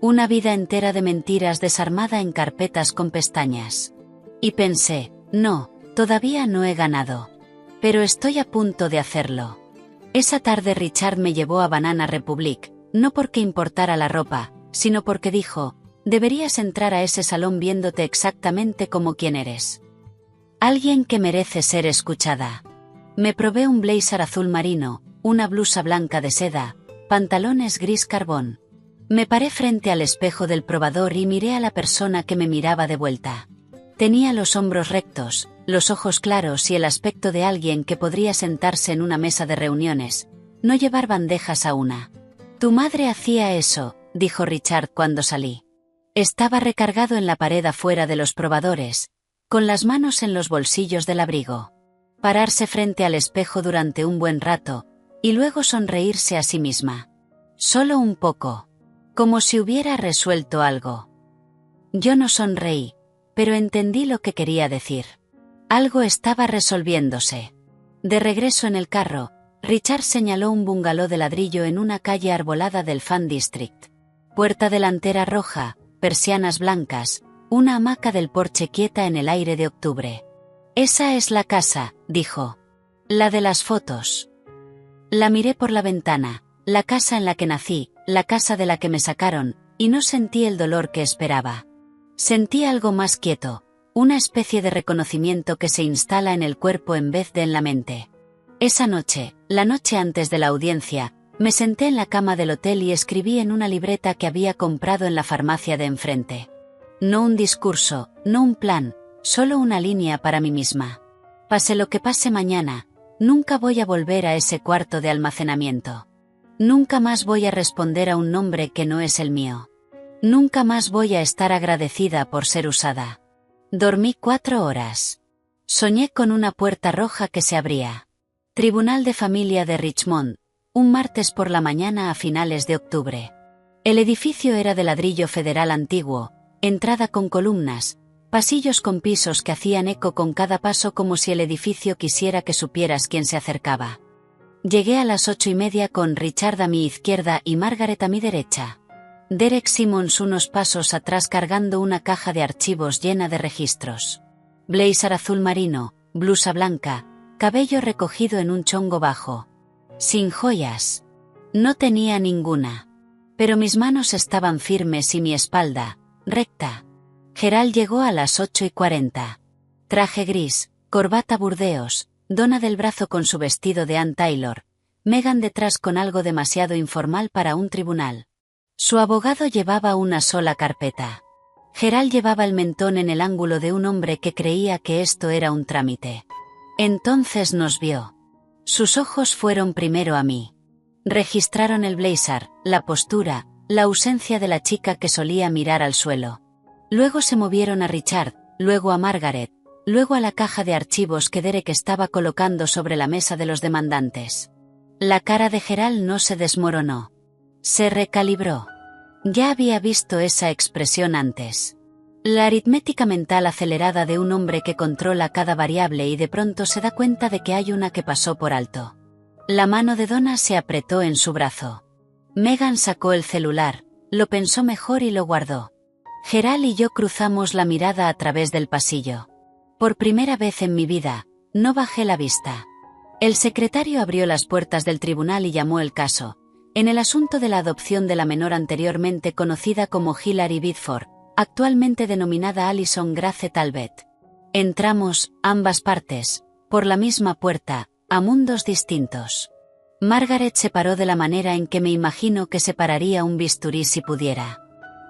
Una vida entera de mentiras desarmada en carpetas con pestañas. Y pensé, no, todavía no he ganado. Pero estoy a punto de hacerlo. Esa tarde Richard me llevó a Banana Republic, no porque importara la ropa, sino porque dijo, deberías entrar a ese salón viéndote exactamente como quien eres. Alguien que merece ser escuchada. Me probé un blazer azul marino, una blusa blanca de seda, pantalones gris carbón. Me paré frente al espejo del probador y miré a la persona que me miraba de vuelta. Tenía los hombros rectos, los ojos claros y el aspecto de alguien que podría sentarse en una mesa de reuniones, no llevar bandejas a una. «Tu madre hacía eso», dijo Richard cuando salí. Estaba recargado en la pared afuera de los probadores, con las manos en los bolsillos del abrigo. Pararse frente al espejo durante un buen rato, y luego sonreírse a sí misma. Solo un poco. Como si hubiera resuelto algo. Yo no sonreí, pero entendí lo que quería decir. Algo estaba resolviéndose. De regreso en el carro, Richard señaló un bungalow de ladrillo en una calle arbolada del Fan District. Puerta delantera roja, persianas blancas, una hamaca del porche quieta en el aire de octubre. «Esa es la casa», dijo. «La de las fotos». La miré por la ventana, la casa en la que nací, la casa de la que me sacaron, y no sentí el dolor que esperaba. Sentí algo más quieto, una especie de reconocimiento que se instala en el cuerpo en vez de en la mente. Esa noche, la noche antes de la audiencia, me senté en la cama del hotel y escribí en una libreta que había comprado en la farmacia de enfrente. No un discurso, no un plan, solo una línea para mí misma. Pase lo que pase mañana, nunca voy a volver a ese cuarto de almacenamiento. Nunca más voy a responder a un nombre que no es el mío. Nunca más voy a estar agradecida por ser usada. Dormí 4 horas. Soñé con una puerta roja que se abría. Tribunal de Familia de Richmond, un martes por la mañana a finales de octubre. El edificio era de ladrillo federal antiguo, entrada con columnas, pasillos con pisos que hacían eco con cada paso como si el edificio quisiera que supieras quién se acercaba. Llegué a las 8:30 con Richard a mi izquierda y Margaret a mi derecha. Derek Simmons unos pasos atrás cargando una caja de archivos llena de registros. Blazer azul marino, blusa blanca, cabello recogido en un chongo bajo. Sin joyas. No tenía ninguna. Pero mis manos estaban firmes y mi espalda, recta. Gerald llegó a las 8:40. Traje gris, corbata burdeos, Donna del brazo con su vestido de Ann Taylor, Megan detrás con algo demasiado informal para un tribunal. Su abogado llevaba una sola carpeta. Gerald llevaba el mentón en el ángulo de un hombre que creía que esto era un trámite. Entonces nos vio. Sus ojos fueron primero a mí. Registraron el blazer, la postura, la ausencia de la chica que solía mirar al suelo. Luego se movieron a Richard, luego a Margaret, luego a la caja de archivos que Derek estaba colocando sobre la mesa de los demandantes. La cara de Gerald no se desmoronó. Se recalibró. Ya había visto esa expresión antes. La aritmética mental acelerada de un hombre que controla cada variable y de pronto se da cuenta de que hay una que pasó por alto. La mano de Donna se apretó en su brazo. Megan sacó el celular, lo pensó mejor y lo guardó. Gerald y yo cruzamos la mirada a través del pasillo. Por primera vez en mi vida, no bajé la vista. El secretario abrió las puertas del tribunal y llamó el caso, en el asunto de la adopción de la menor anteriormente conocida como Hilary Bidford, actualmente denominada Alison Grace Talbot. Entramos, ambas partes, por la misma puerta, a mundos distintos. Margaret se paró de la manera en que me imagino que se pararía un bisturí si pudiera.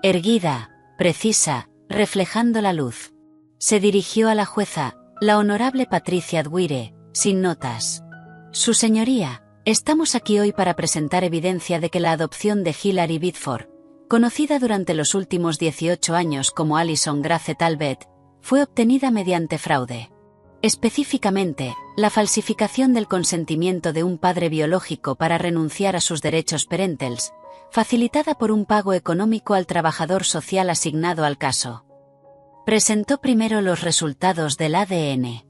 Erguida, precisa, reflejando la luz. Se dirigió a la jueza, la honorable Patricia Dwyer, sin notas. Su señoría, estamos aquí hoy para presentar evidencia de que la adopción de Hilary Bidford, conocida durante los últimos 18 años como Alison Grace Talbot, fue obtenida mediante fraude. Específicamente, la falsificación del consentimiento de un padre biológico para renunciar a sus derechos parentales, facilitada por un pago económico al trabajador social asignado al caso. Presentó primero los resultados del ADN.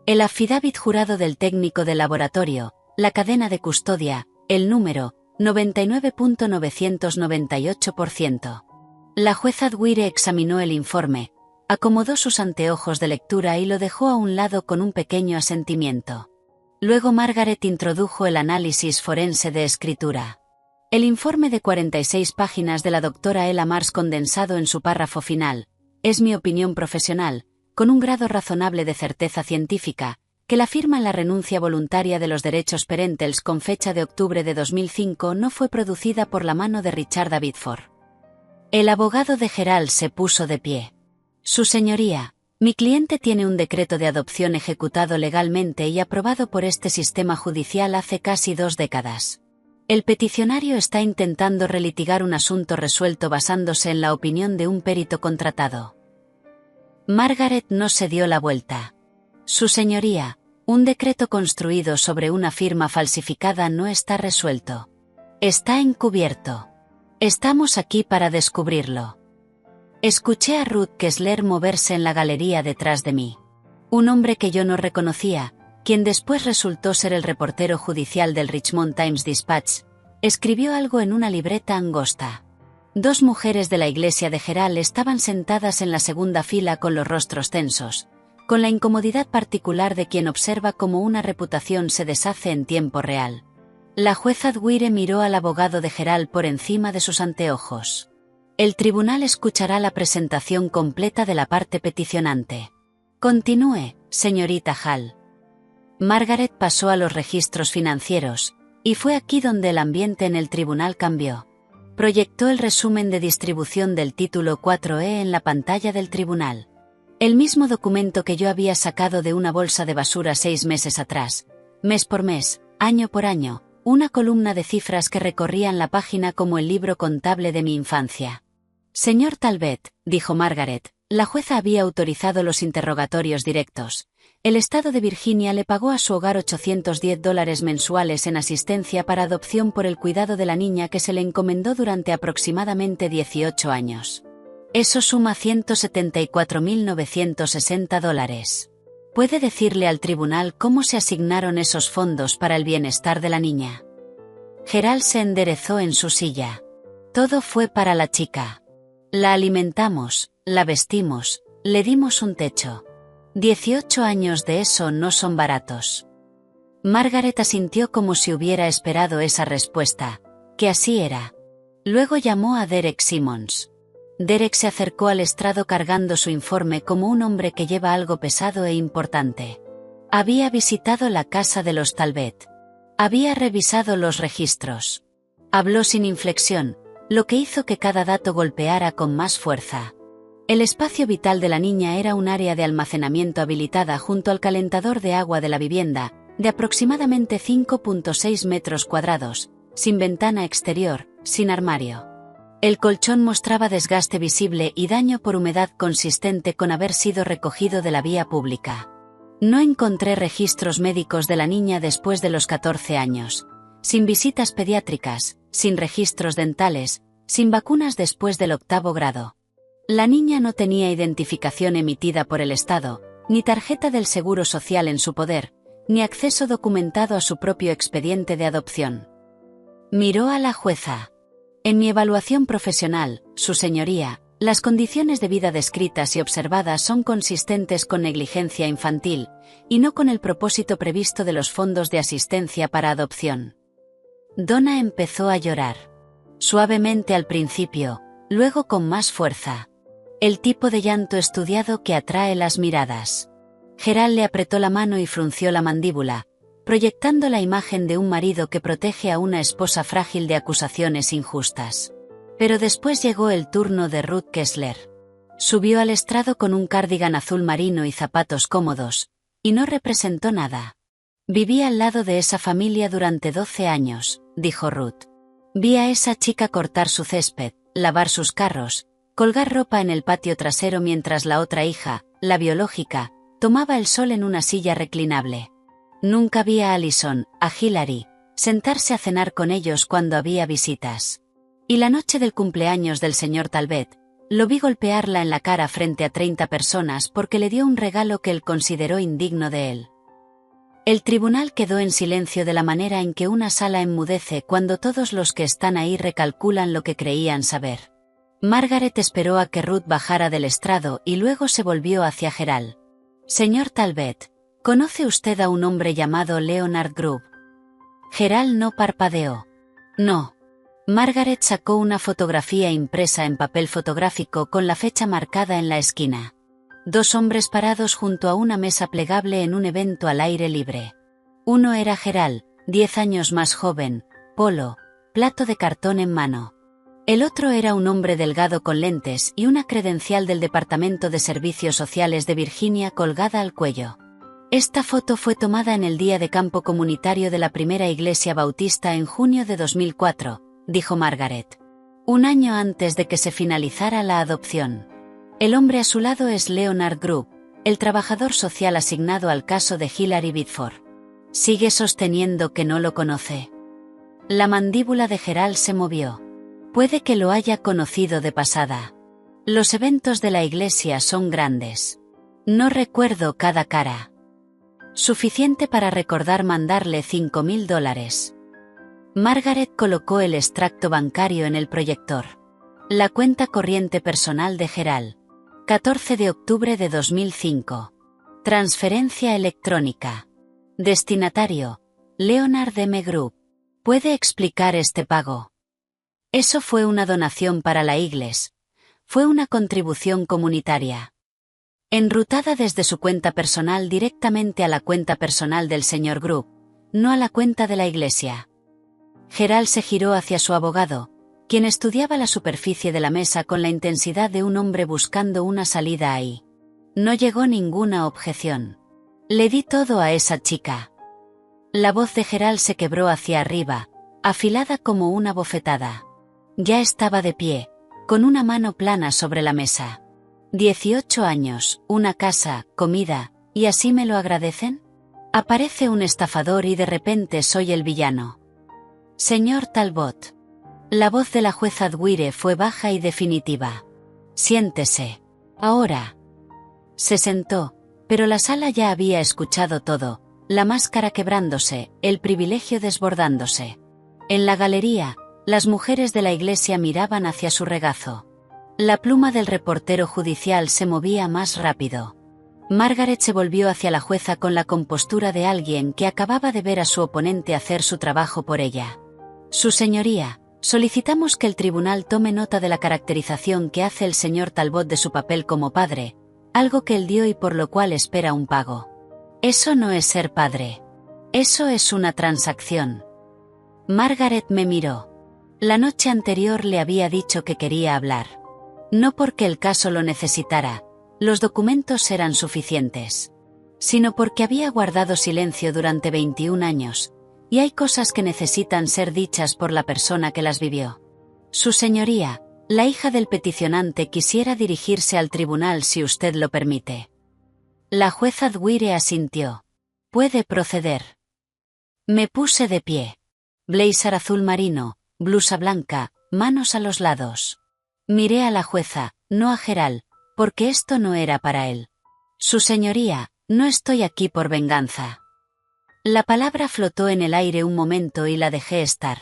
El affidavit jurado del técnico de laboratorio, la cadena de custodia, el número 99.998%. La jueza Dwyer examinó el informe, acomodó sus anteojos de lectura y lo dejó a un lado con un pequeño asentimiento. Luego Margaret introdujo el análisis forense de escritura. El informe de 46 páginas de la doctora Ella Mars condensado en su párrafo final, es mi opinión profesional, con un grado razonable de certeza científica, que la firma en la renuncia voluntaria de los derechos parentales con fecha de octubre de 2005 no fue producida por la mano de Richard Bidford. El abogado de Gerald se puso de pie. Su señoría, mi cliente tiene un decreto de adopción ejecutado legalmente y aprobado por este sistema judicial hace casi 2 décadas. El peticionario está intentando relitigar un asunto resuelto basándose en la opinión de un perito contratado. Margaret no se dio la vuelta. Su señoría, un decreto construido sobre una firma falsificada no está resuelto. Está encubierto. Estamos aquí para descubrirlo. Escuché a Ruth Kessler moverse en la galería detrás de mí. Un hombre que yo no reconocía, quien después resultó ser el reportero judicial del Richmond Times-Dispatch, escribió algo en una libreta angosta. 2 mujeres de la iglesia de Gerald estaban sentadas en la segunda fila con los rostros tensos, con la incomodidad particular de quien observa cómo una reputación se deshace en tiempo real. La jueza Dwyer miró al abogado de Gerald por encima de sus anteojos. El tribunal escuchará la presentación completa de la parte peticionante. Continúe, señorita Hall. Margaret pasó a los registros financieros, y fue aquí donde el ambiente en el tribunal cambió. Proyectó el resumen de distribución del título 4E en la pantalla del tribunal. El mismo documento que yo había sacado de una bolsa de basura 6 meses atrás, mes por mes, año por año, una columna de cifras que recorrían la página como el libro contable de mi infancia. Señor Talbot, dijo Margaret, la jueza había autorizado los interrogatorios directos. El estado de Virginia le pagó a su hogar $810 mensuales en asistencia para adopción por el cuidado de la niña que se le encomendó durante aproximadamente 18 años. Eso suma $174.960. ¿Puede decirle al tribunal cómo se asignaron esos fondos para el bienestar de la niña? Gerald se enderezó en su silla. Todo fue para la chica. La alimentamos, la vestimos, le dimos un techo. 18 años de eso no son baratos. Margaret asintió como si hubiera esperado esa respuesta, que así era. Luego llamó a Derek Simmons. Derek se acercó al estrado cargando su informe como un hombre que lleva algo pesado e importante. Había visitado la casa de los Talbot. Había revisado los registros. Habló sin inflexión, lo que hizo que cada dato golpeara con más fuerza. El espacio vital de la niña era un área de almacenamiento habilitada junto al calentador de agua de la vivienda, de aproximadamente 5.6 metros cuadrados, sin ventana exterior, sin armario. El colchón mostraba desgaste visible y daño por humedad consistente con haber sido recogido de la vía pública. No encontré registros médicos de la niña después de los 14 años, sin visitas pediátricas, sin registros dentales, sin vacunas después del 8º grado. La niña no tenía identificación emitida por el Estado, ni tarjeta del Seguro Social en su poder, ni acceso documentado a su propio expediente de adopción. Miró a la jueza. En mi evaluación profesional, su señoría, las condiciones de vida descritas y observadas son consistentes con negligencia infantil, y no con el propósito previsto de los fondos de asistencia para adopción. Donna empezó a llorar. Suavemente al principio, luego con más fuerza. El tipo de llanto estudiado que atrae las miradas. Gerald le apretó la mano y frunció la mandíbula, proyectando la imagen de un marido que protege a una esposa frágil de acusaciones injustas. Pero después llegó el turno de Ruth Kessler. Subió al estrado con un cardigan azul marino y zapatos cómodos, y no representó nada. Viví al lado de esa familia durante 12 años, dijo Ruth. Vi a esa chica cortar su césped, lavar sus carros, colgar ropa en el patio trasero mientras la otra hija, la biológica, tomaba el sol en una silla reclinable. Nunca vi a Allison, a Hillary, sentarse a cenar con ellos cuando había visitas. Y la noche del cumpleaños del señor Talbot, lo vi golpearla en la cara frente a 30 personas porque le dio un regalo que él consideró indigno de él. El tribunal quedó en silencio de la manera en que una sala enmudece cuando todos los que están ahí recalculan lo que creían saber. Margaret esperó a que Ruth bajara del estrado y luego se volvió hacia Gerald. Señor Talbot, ¿conoce usted a un hombre llamado Leonard Grubb? Gerald no parpadeó. No. Margaret sacó una fotografía impresa en papel fotográfico con la fecha marcada en la esquina. 2 hombres parados junto a una mesa plegable en un evento al aire libre. Uno era Gerald, 10 años más joven, polo, plato de cartón en mano. El otro era un hombre delgado con lentes y una credencial del Departamento de Servicios Sociales de Virginia colgada al cuello. Esta foto fue tomada en el día de campo comunitario de la primera iglesia bautista en junio de 2004, dijo Margaret. Un año antes de que se finalizara la adopción. El hombre a su lado es Leonard Grubb, el trabajador social asignado al caso de Hilary Bidford. Sigue sosteniendo que no lo conoce. La mandíbula de Gerald se movió. Puede que lo haya conocido de pasada. Los eventos de la iglesia son grandes. No recuerdo cada cara. Suficiente para recordar mandarle $5,000. Margaret colocó el extracto bancario en el proyector. La cuenta corriente personal de Gerald. 14 de octubre de 2005. Transferencia electrónica. Destinatario: Leonard M. Grubb. ¿Puede explicar este pago? Eso fue una donación para la iglesia. Fue una contribución comunitaria. Enrutada desde su cuenta personal directamente a la cuenta personal del señor Grubb, no a la cuenta de la iglesia. Gerald se giró hacia su abogado, quien estudiaba la superficie de la mesa con la intensidad de un hombre buscando una salida ahí. No llegó ninguna objeción. Le di todo a esa chica. La voz de Gerald se quebró hacia arriba, afilada como una bofetada. Ya estaba de pie, con una mano plana sobre la mesa. 18 años, una casa, comida, ¿y así me lo agradecen? Aparece un estafador y de repente soy el villano. Señor Talbot. La voz de la jueza Dwyer fue baja y definitiva. Siéntese. Ahora. Se sentó, pero la sala ya había escuchado todo, la máscara quebrándose, el privilegio desbordándose. En la galería, las mujeres de la iglesia miraban hacia su regazo. La pluma del reportero judicial se movía más rápido. Margaret se volvió hacia la jueza con la compostura de alguien que acababa de ver a su oponente hacer su trabajo por ella. Su señoría, solicitamos que el tribunal tome nota de la caracterización que hace el señor Talbot de su papel como padre, algo que él dio y por lo cual espera un pago. Eso no es ser padre. Eso es una transacción. Margaret me miró. La noche anterior le había dicho que quería hablar. No porque el caso lo necesitara, los documentos eran suficientes, sino porque había guardado silencio durante 21 años, y hay cosas que necesitan ser dichas por la persona que las vivió. Su señoría, la hija del peticionante quisiera dirigirse al tribunal si usted lo permite. La jueza Dwyer asintió. Puede proceder. Me puse de pie. Blazer azul marino, blusa blanca, manos a los lados. Miré a la jueza, no a Gerald, porque esto no era para él. Su señoría, no estoy aquí por venganza. La palabra flotó en el aire un momento y la dejé estar.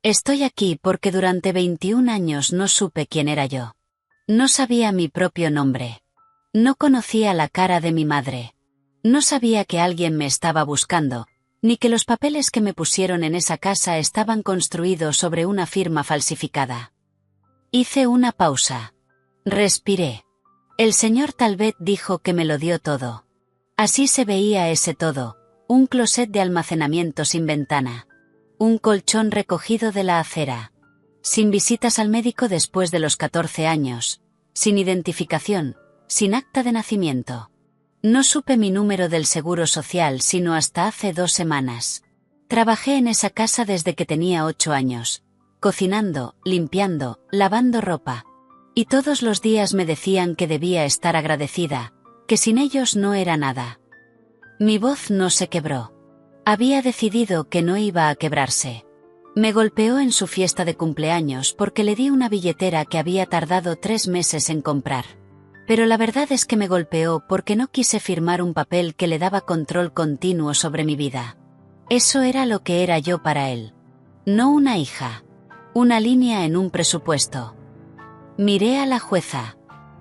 Estoy aquí porque durante 21 años no supe quién era yo. No sabía mi propio nombre. No conocía la cara de mi madre. No sabía que alguien me estaba buscando, ni que los papeles que me pusieron en esa casa estaban construidos sobre una firma falsificada. Hice una pausa. Respiré. El señor Talbot dijo que me lo dio todo. Así se veía ese todo, un closet de almacenamiento sin ventana. Un colchón recogido de la acera. Sin visitas al médico después de los 14 años. Sin identificación, sin acta de nacimiento. No supe mi número del seguro social sino hasta hace 2 semanas. Trabajé en esa casa desde que tenía 8 años. Cocinando, limpiando, lavando ropa. Y todos los días me decían que debía estar agradecida, que sin ellos no era nada. Mi voz no se quebró. Había decidido que no iba a quebrarse. Me golpeó en su fiesta de cumpleaños porque le di una billetera que había tardado 3 meses en comprar. Pero la verdad es que me golpeó porque no quise firmar un papel que le daba control continuo sobre mi vida. Eso era lo que era yo para él. No una hija. Una línea en un presupuesto. Miré a la jueza.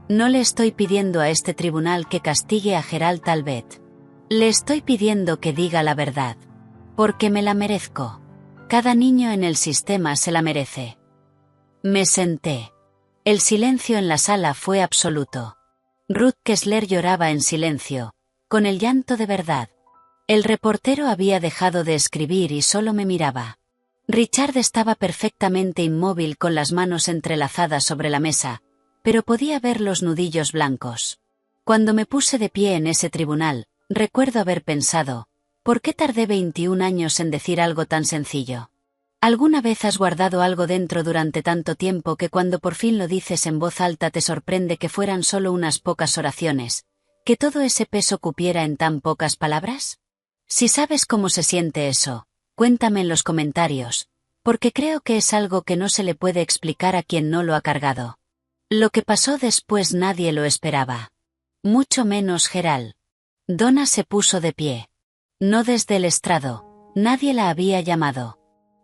No le estoy pidiendo a este tribunal que castigue a Gerald Talbot. Le estoy pidiendo que diga la verdad. Porque me la merezco. Cada niño en el sistema se la merece. Me senté. El silencio en la sala fue absoluto. Ruth Kessler lloraba en silencio, con el llanto de verdad. El reportero había dejado de escribir y solo me miraba. Richard estaba perfectamente inmóvil con las manos entrelazadas sobre la mesa, pero podía ver los nudillos blancos. Cuando me puse de pie en ese tribunal, recuerdo haber pensado, ¿por qué tardé 21 años en decir algo tan sencillo? ¿Alguna vez has guardado algo dentro durante tanto tiempo que cuando por fin lo dices en voz alta te sorprende que fueran solo unas pocas oraciones, que todo ese peso cupiera en tan pocas palabras? Si sabes cómo se siente eso, cuéntame en los comentarios, porque creo que es algo que no se le puede explicar a quien no lo ha cargado. Lo que pasó después nadie lo esperaba. Mucho menos Gerald. Donna se puso de pie. No desde el estrado, nadie la había llamado.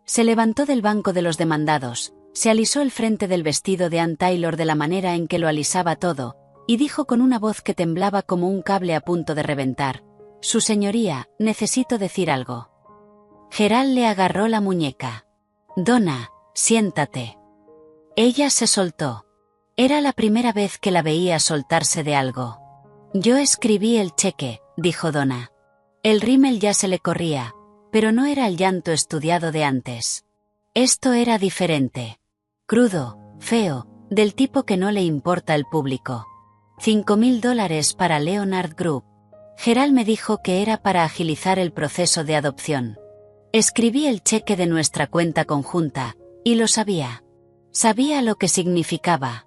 Se levantó del banco de los demandados, se alisó el frente del vestido de Ann Taylor de la manera en que lo alisaba todo, y dijo con una voz que temblaba como un cable a punto de reventar: «Su señoría, necesito decir algo». Gerald le agarró la muñeca. «Donna, siéntate». Ella se soltó. Era la primera vez que la veía soltarse de algo. «Yo escribí el cheque», dijo Donna. El rímel ya se le corría, pero no era el llanto estudiado de antes. Esto era diferente. Crudo, feo, del tipo que no le importa el público. $5.000 para Leonard Group. Gerald me dijo que era para agilizar el proceso de adopción. Escribí el cheque de nuestra cuenta conjunta, y lo sabía. Sabía lo que significaba.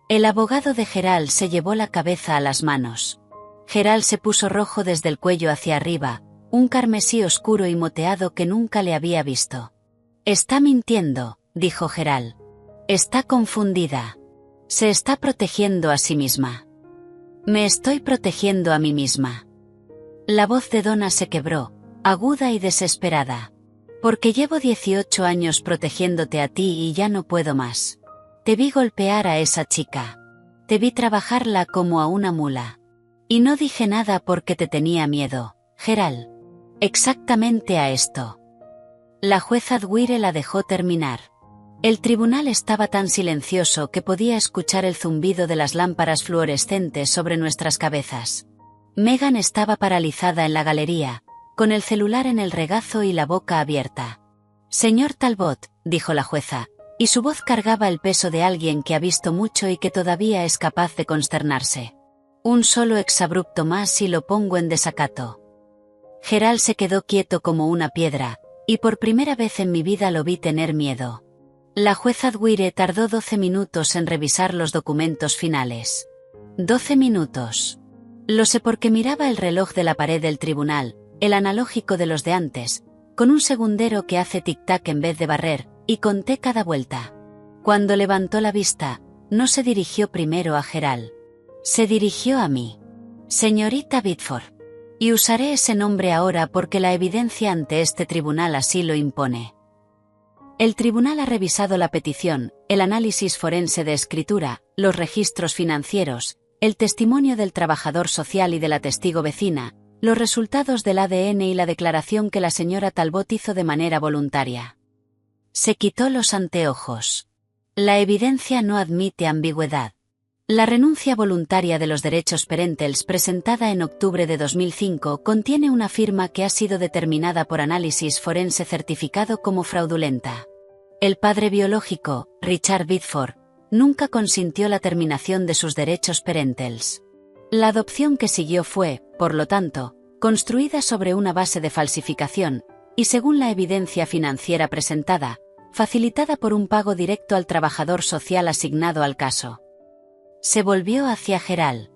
El abogado de Gerald se llevó la cabeza a las manos. Gerald se puso rojo desde el cuello hacia arriba, un carmesí oscuro y moteado que nunca le había visto. «Está mintiendo», dijo Gerald. «Está confundida. Se está protegiendo a sí misma». «Me estoy protegiendo a mí misma». La voz de Donna se quebró, aguda y desesperada. «Porque llevo 18 años protegiéndote a ti y ya no puedo más. Te vi golpear a esa chica. Te vi trabajarla como a una mula. Y no dije nada porque te tenía miedo, Gerald. Exactamente a esto». La jueza Dwyer la dejó terminar. El tribunal estaba tan silencioso que podía escuchar el zumbido de las lámparas fluorescentes sobre nuestras cabezas. Megan estaba paralizada en la galería, con el celular en el regazo y la boca abierta. «Señor Talbot», dijo la jueza, y su voz cargaba el peso de alguien que ha visto mucho y que todavía es capaz de consternarse. «Un solo exabrupto más y lo pongo en desacato». Gerald se quedó quieto como una piedra, y por primera vez en mi vida lo vi tener miedo. La jueza Dwyer tardó 12 minutos en revisar los documentos finales. 12 minutos. Lo sé porque miraba el reloj de la pared del tribunal, el analógico de los de antes, con un segundero que hace tic-tac en vez de barrer, y conté cada vuelta. Cuando levantó la vista, no se dirigió primero a Gerald. Se dirigió a mí. «Señorita Biddeford». Y usaré ese nombre ahora porque la evidencia ante este tribunal así lo impone. El tribunal ha revisado la petición, el análisis forense de escritura, los registros financieros, el testimonio del trabajador social y de la testigo vecina, los resultados del ADN y la declaración que la señora Talbot hizo de manera voluntaria. Se quitó los anteojos. La evidencia no admite ambigüedad. La renuncia voluntaria de los derechos parentales presentada en octubre de 2005 contiene una firma que ha sido determinada por análisis forense certificado como fraudulenta. El padre biológico, Richard Biddeford, nunca consintió la terminación de sus derechos parentales. La adopción que siguió fue, por lo tanto, construida sobre una base de falsificación, y según la evidencia financiera presentada, facilitada por un pago directo al trabajador social asignado al caso. Se volvió hacia Gerald.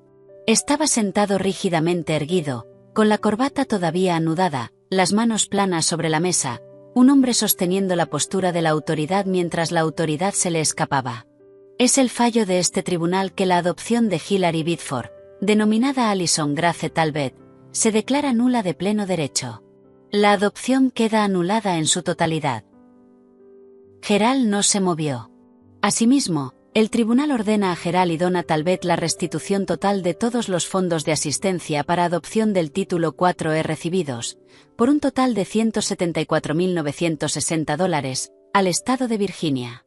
Estaba sentado rígidamente erguido, con la corbata todavía anudada, las manos planas sobre la mesa, un hombre sosteniendo la postura de la autoridad mientras la autoridad se le escapaba. Es el fallo de este tribunal que la adopción de Hilary Biddeford, denominada Alison Grace Talbot, se declara nula de pleno derecho. La adopción queda anulada en su totalidad. Gerald no se movió. Asimismo, el tribunal ordena a Gerald y Donna Talbot la restitución total de todos los fondos de asistencia para adopción del título 4E recibidos, por un total de $174.960, al estado de Virginia.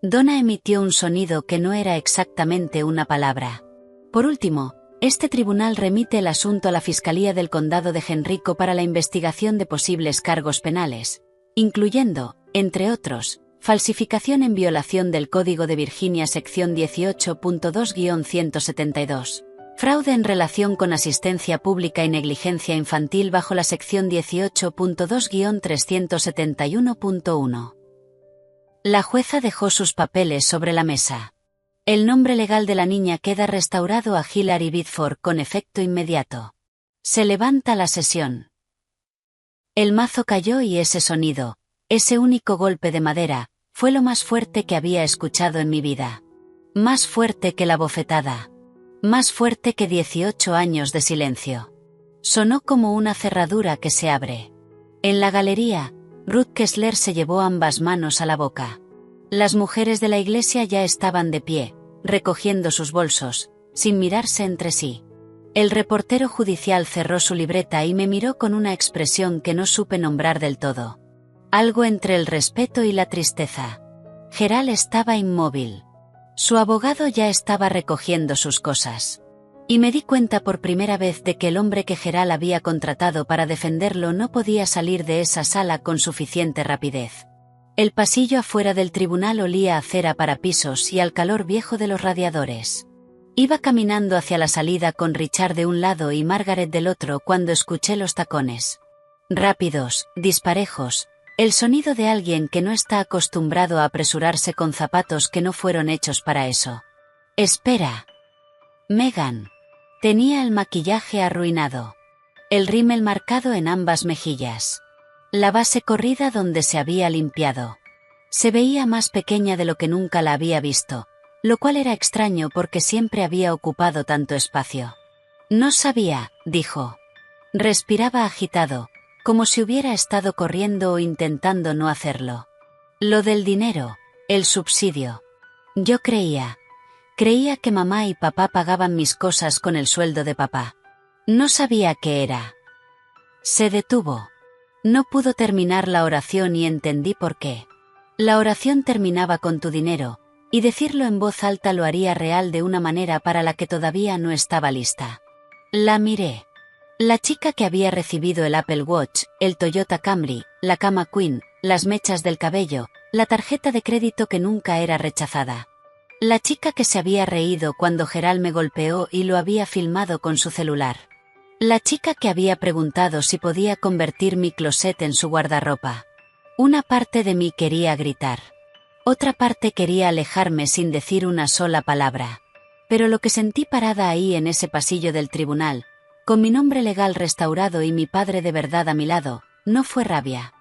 Donna emitió un sonido que no era exactamente una palabra. Por último, este tribunal remite el asunto a la Fiscalía del Condado de Henrico para la investigación de posibles cargos penales, incluyendo, entre otros, falsificación en violación del Código de Virginia sección 18.2-172. Fraude en relación con asistencia pública y negligencia infantil bajo la sección 18.2-371.1. La jueza dejó sus papeles sobre la mesa. El nombre legal de la niña queda restaurado a Hilary Bidford con efecto inmediato. Se levanta la sesión. El mazo cayó y ese sonido, ese único golpe de madera, fue lo más fuerte que había escuchado en mi vida. Más fuerte que la bofetada. Más fuerte que 18 años de silencio. Sonó como una cerradura que se abre. En la galería, Ruth Kessler se llevó ambas manos a la boca. Las mujeres de la iglesia ya estaban de pie, recogiendo sus bolsos, sin mirarse entre sí. El reportero judicial cerró su libreta y me miró con una expresión que no supe nombrar del todo. Algo entre el respeto y la tristeza. Gerald estaba inmóvil. Su abogado ya estaba recogiendo sus cosas. Y me di cuenta por primera vez de que el hombre que Gerald había contratado para defenderlo no podía salir de esa sala con suficiente rapidez. El pasillo afuera del tribunal olía a cera para pisos y al calor viejo de los radiadores. Iba caminando hacia la salida con Richard de un lado y Margaret del otro cuando escuché los tacones. Rápidos, disparejos, el sonido de alguien que no está acostumbrado a apresurarse con zapatos que no fueron hechos para eso. Espera. Megan. Tenía el maquillaje arruinado. El rímel marcado en ambas mejillas. La base corrida donde se había limpiado. Se veía más pequeña de lo que nunca la había visto, lo cual era extraño porque siempre había ocupado tanto espacio. No sabía, dijo. Respiraba agitado, como si hubiera estado corriendo o intentando no hacerlo. Lo del dinero, el subsidio. Yo creía que mamá y papá pagaban mis cosas con el sueldo de papá. No sabía qué era. Se detuvo. No pudo terminar la oración y entendí por qué. La oración terminaba con tu dinero, y decirlo en voz alta lo haría real de una manera para la que todavía no estaba lista. La miré. La chica que había recibido el Apple Watch, el Toyota Camry, la cama Queen, las mechas del cabello, la tarjeta de crédito que nunca era rechazada. La chica que se había reído cuando Gerald me golpeó y lo había filmado con su celular. La chica que había preguntado si podía convertir mi closet en su guardarropa. Una parte de mí quería gritar. Otra parte quería alejarme sin decir una sola palabra. Pero lo que sentí parada ahí en ese pasillo del tribunal, con mi nombre legal restaurado y mi padre de verdad a mi lado, no fue rabia.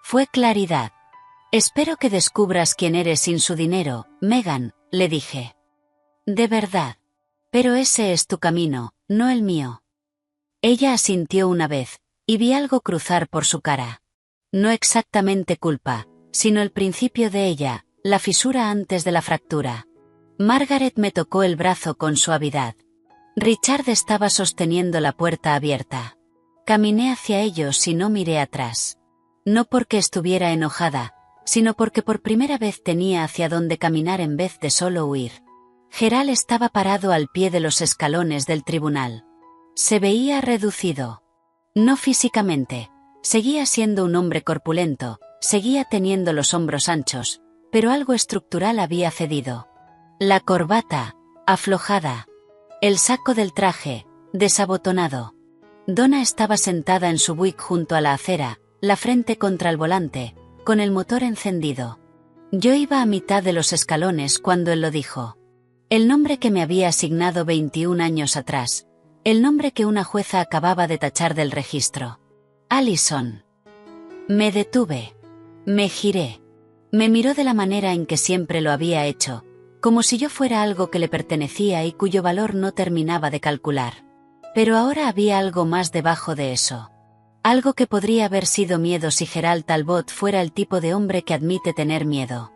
Fue claridad. Espero que descubras quién eres sin su dinero, Megan, le dije. De verdad. Pero ese es tu camino, no el mío. Ella asintió una vez, y vi algo cruzar por su cara. No exactamente culpa, sino el principio de ella, la fisura antes de la fractura. Margaret me tocó el brazo con suavidad. Richard estaba sosteniendo la puerta abierta. Caminé hacia ellos y no miré atrás. No porque estuviera enojada, sino porque por primera vez tenía hacia dónde caminar en vez de solo huir. Gerald estaba parado al pie de los escalones del tribunal. Se veía reducido. No físicamente. Seguía siendo un hombre corpulento, seguía teniendo los hombros anchos, pero algo estructural había cedido. La corbata, aflojada. El saco del traje, desabotonado. Donna estaba sentada en su Buick junto a la acera, la frente contra el volante, con el motor encendido. Yo iba a mitad de los escalones cuando él lo dijo. El nombre que me había asignado 21 años atrás. El nombre que una jueza acababa de tachar del registro. Allison. Me detuve. Me giré. Me miró de la manera en que siempre lo había hecho, como si yo fuera algo que le pertenecía y cuyo valor no terminaba de calcular. Pero ahora había algo más debajo de eso. Algo que podría haber sido miedo si Gerald Talbot fuera el tipo de hombre que admite tener miedo.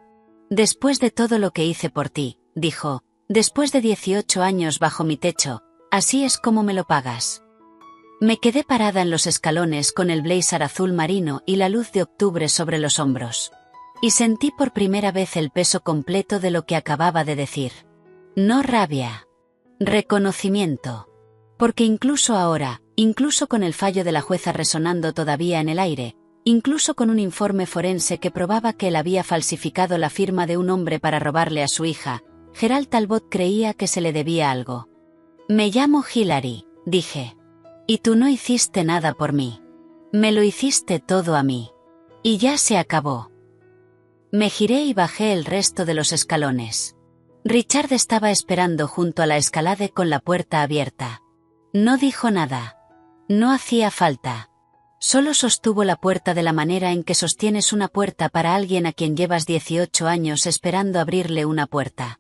Después de todo lo que hice por ti, dijo, después de 18 años bajo mi techo, así es como me lo pagas. Me quedé parada en los escalones con el blazer azul marino y la luz de octubre sobre los hombros. Y sentí por primera vez el peso completo de lo que acababa de decir. No rabia. Reconocimiento. Porque incluso ahora, incluso con el fallo de la jueza resonando todavía en el aire, incluso con un informe forense que probaba que él había falsificado la firma de un hombre para robarle a su hija. Gerald Talbot creía que se le debía algo. Me llamo Hilary, dije. Y tú no hiciste nada por mí. Me lo hiciste todo a mí. Y ya se acabó. Me giré y bajé el resto de los escalones. Richard estaba esperando junto a la escalade con la puerta abierta. No dijo nada. No hacía falta. Solo sostuvo la puerta de la manera en que sostienes una puerta para alguien a quien llevas 18 años esperando abrirle una puerta.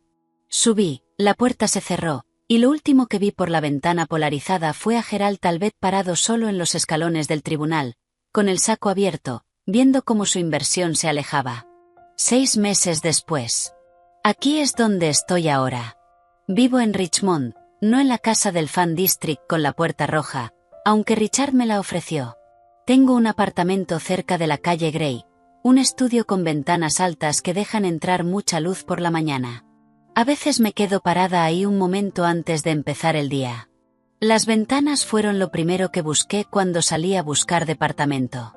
Subí, la puerta se cerró, y lo último que vi por la ventana polarizada fue a Gerald Talbot parado solo en los escalones del tribunal, con el saco abierto, viendo cómo su inversión se alejaba. 6 meses después. Aquí es donde estoy ahora. Vivo en Richmond, no en la casa del Fan District con la puerta roja, aunque Richard me la ofreció. Tengo un apartamento cerca de la calle Grey, un estudio con ventanas altas que dejan entrar mucha luz por la mañana. A veces me quedo parada ahí un momento antes de empezar el día. Las ventanas fueron lo primero que busqué cuando salí a buscar departamento.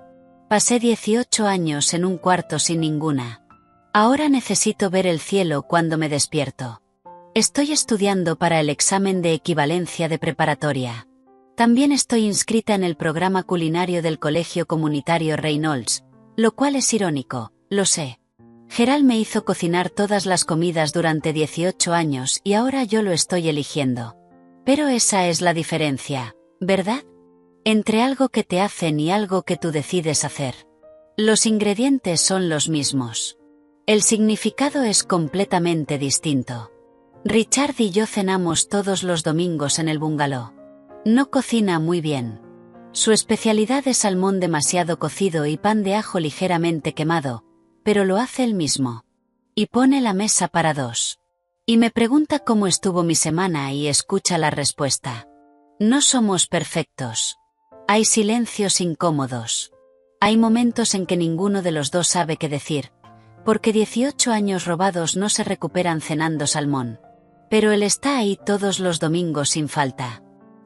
Pasé 18 años en un cuarto sin ninguna. Ahora necesito ver el cielo cuando me despierto. Estoy estudiando para el examen de equivalencia de preparatoria. También estoy inscrita en el programa culinario del Colegio Comunitario Reynolds, lo cual es irónico, lo sé. Gerald me hizo cocinar todas las comidas durante 18 años y ahora yo lo estoy eligiendo. Pero esa es la diferencia, ¿verdad? Entre algo que te hacen y algo que tú decides hacer. Los ingredientes son los mismos. El significado es completamente distinto. Richard y yo cenamos todos los domingos en el bungalow. No cocina muy bien. Su especialidad es salmón demasiado cocido y pan de ajo ligeramente quemado, pero lo hace él mismo. Y pone la mesa para 2. Y me pregunta cómo estuvo mi semana y escucha la respuesta. No somos perfectos. Hay silencios incómodos. Hay momentos en que ninguno de los dos sabe qué decir, porque 18 años robados no se recuperan cenando salmón. Pero él está ahí todos los domingos sin falta.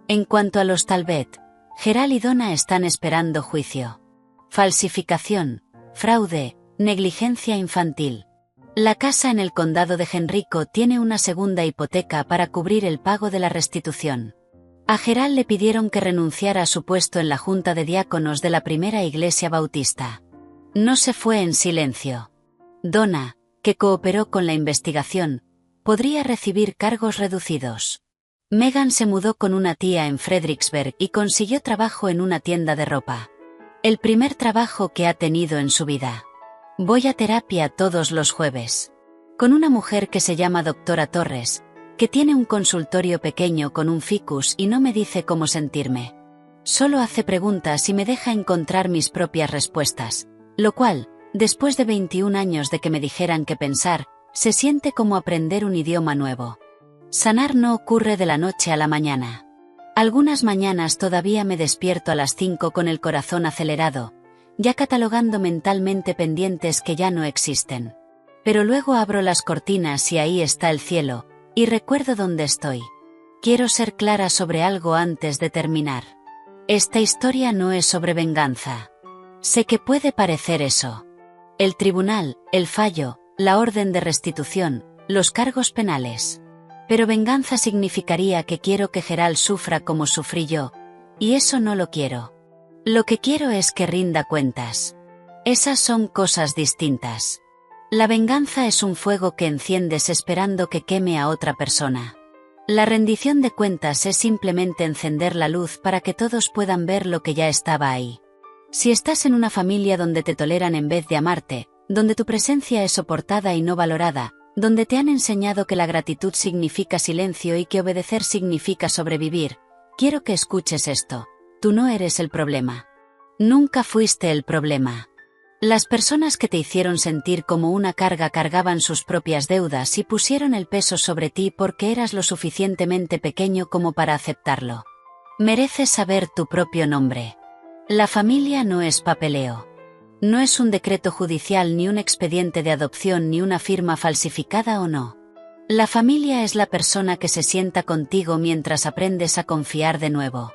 En cuanto a los Talbot, Gerald y Donna están esperando juicio. Falsificación, fraude, negligencia infantil. La casa en el condado de Henrico tiene una segunda hipoteca para cubrir el pago de la restitución. A Gerald le pidieron que renunciara a su puesto en la junta de diáconos de la primera iglesia bautista. No se fue en silencio. Donna, que cooperó con la investigación, podría recibir cargos reducidos. Megan se mudó con una tía en Fredericksburg y consiguió trabajo en una tienda de ropa. El primer trabajo que ha tenido en su vida. Voy a terapia todos los jueves. Con una mujer que se llama Doctora Torres, que tiene un consultorio pequeño con un ficus y no me dice cómo sentirme. Solo hace preguntas y me deja encontrar mis propias respuestas, lo cual, después de 21 años de que me dijeran qué pensar, se siente como aprender un idioma nuevo. Sanar no ocurre de la noche a la mañana. Algunas mañanas todavía me despierto a las 5 con el corazón acelerado, ya catalogando mentalmente pendientes que ya no existen. Pero luego abro las cortinas y ahí está el cielo, y recuerdo dónde estoy. Quiero ser clara sobre algo antes de terminar. Esta historia no es sobre venganza. Sé que puede parecer eso. El tribunal, el fallo, la orden de restitución, los cargos penales. Pero venganza significaría que quiero que Gerald sufra como sufrí yo, y eso no lo quiero. Lo que quiero es que rinda cuentas. Esas son cosas distintas. La venganza es un fuego que enciendes esperando que queme a otra persona. La rendición de cuentas es simplemente encender la luz para que todos puedan ver lo que ya estaba ahí. Si estás en una familia donde te toleran en vez de amarte, donde tu presencia es soportada y no valorada, donde te han enseñado que la gratitud significa silencio y que obedecer significa sobrevivir, quiero que escuches esto. Tú no eres el problema. Nunca fuiste el problema. Las personas que te hicieron sentir como una carga cargaban sus propias deudas y pusieron el peso sobre ti porque eras lo suficientemente pequeño como para aceptarlo. Mereces saber tu propio nombre. La familia no es papeleo. No es un decreto judicial ni un expediente de adopción ni una firma falsificada o no. La familia es la persona que se sienta contigo mientras aprendes a confiar de nuevo.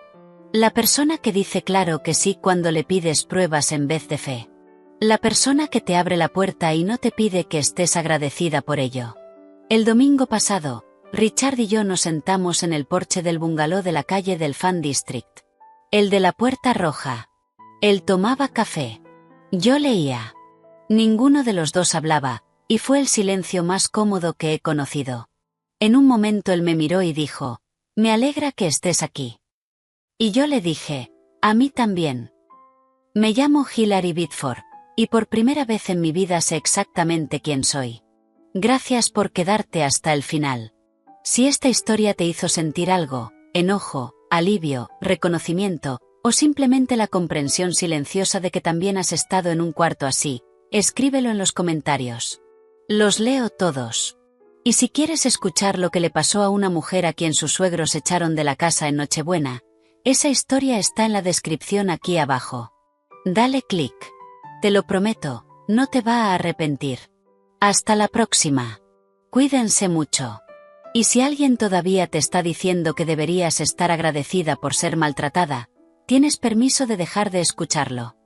La persona que dice claro que sí cuando le pides pruebas en vez de fe. La persona que te abre la puerta y no te pide que estés agradecida por ello. El domingo pasado, Richard y yo nos sentamos en el porche del bungalow de la calle del Fan District. El de la puerta roja. Él tomaba café. Yo leía. Ninguno de los dos hablaba, y fue el silencio más cómodo que he conocido. En un momento él me miró y dijo, «Me alegra que estés aquí». Y yo le dije, «A mí también». Me llamo Hilary Bitford, y por primera vez en mi vida sé exactamente quién soy. Gracias por quedarte hasta el final. Si esta historia te hizo sentir algo, enojo, alivio, reconocimiento, o simplemente la comprensión silenciosa de que también has estado en un cuarto así, escríbelo en los comentarios. Los leo todos. Y si quieres escuchar lo que le pasó a una mujer a quien sus suegros echaron de la casa en Nochebuena, esa historia está en la descripción aquí abajo. Dale clic. Te lo prometo, no te va a arrepentir. Hasta la próxima. Cuídense mucho. Y si alguien todavía te está diciendo que deberías estar agradecida por ser maltratada, tienes permiso de dejar de escucharlo.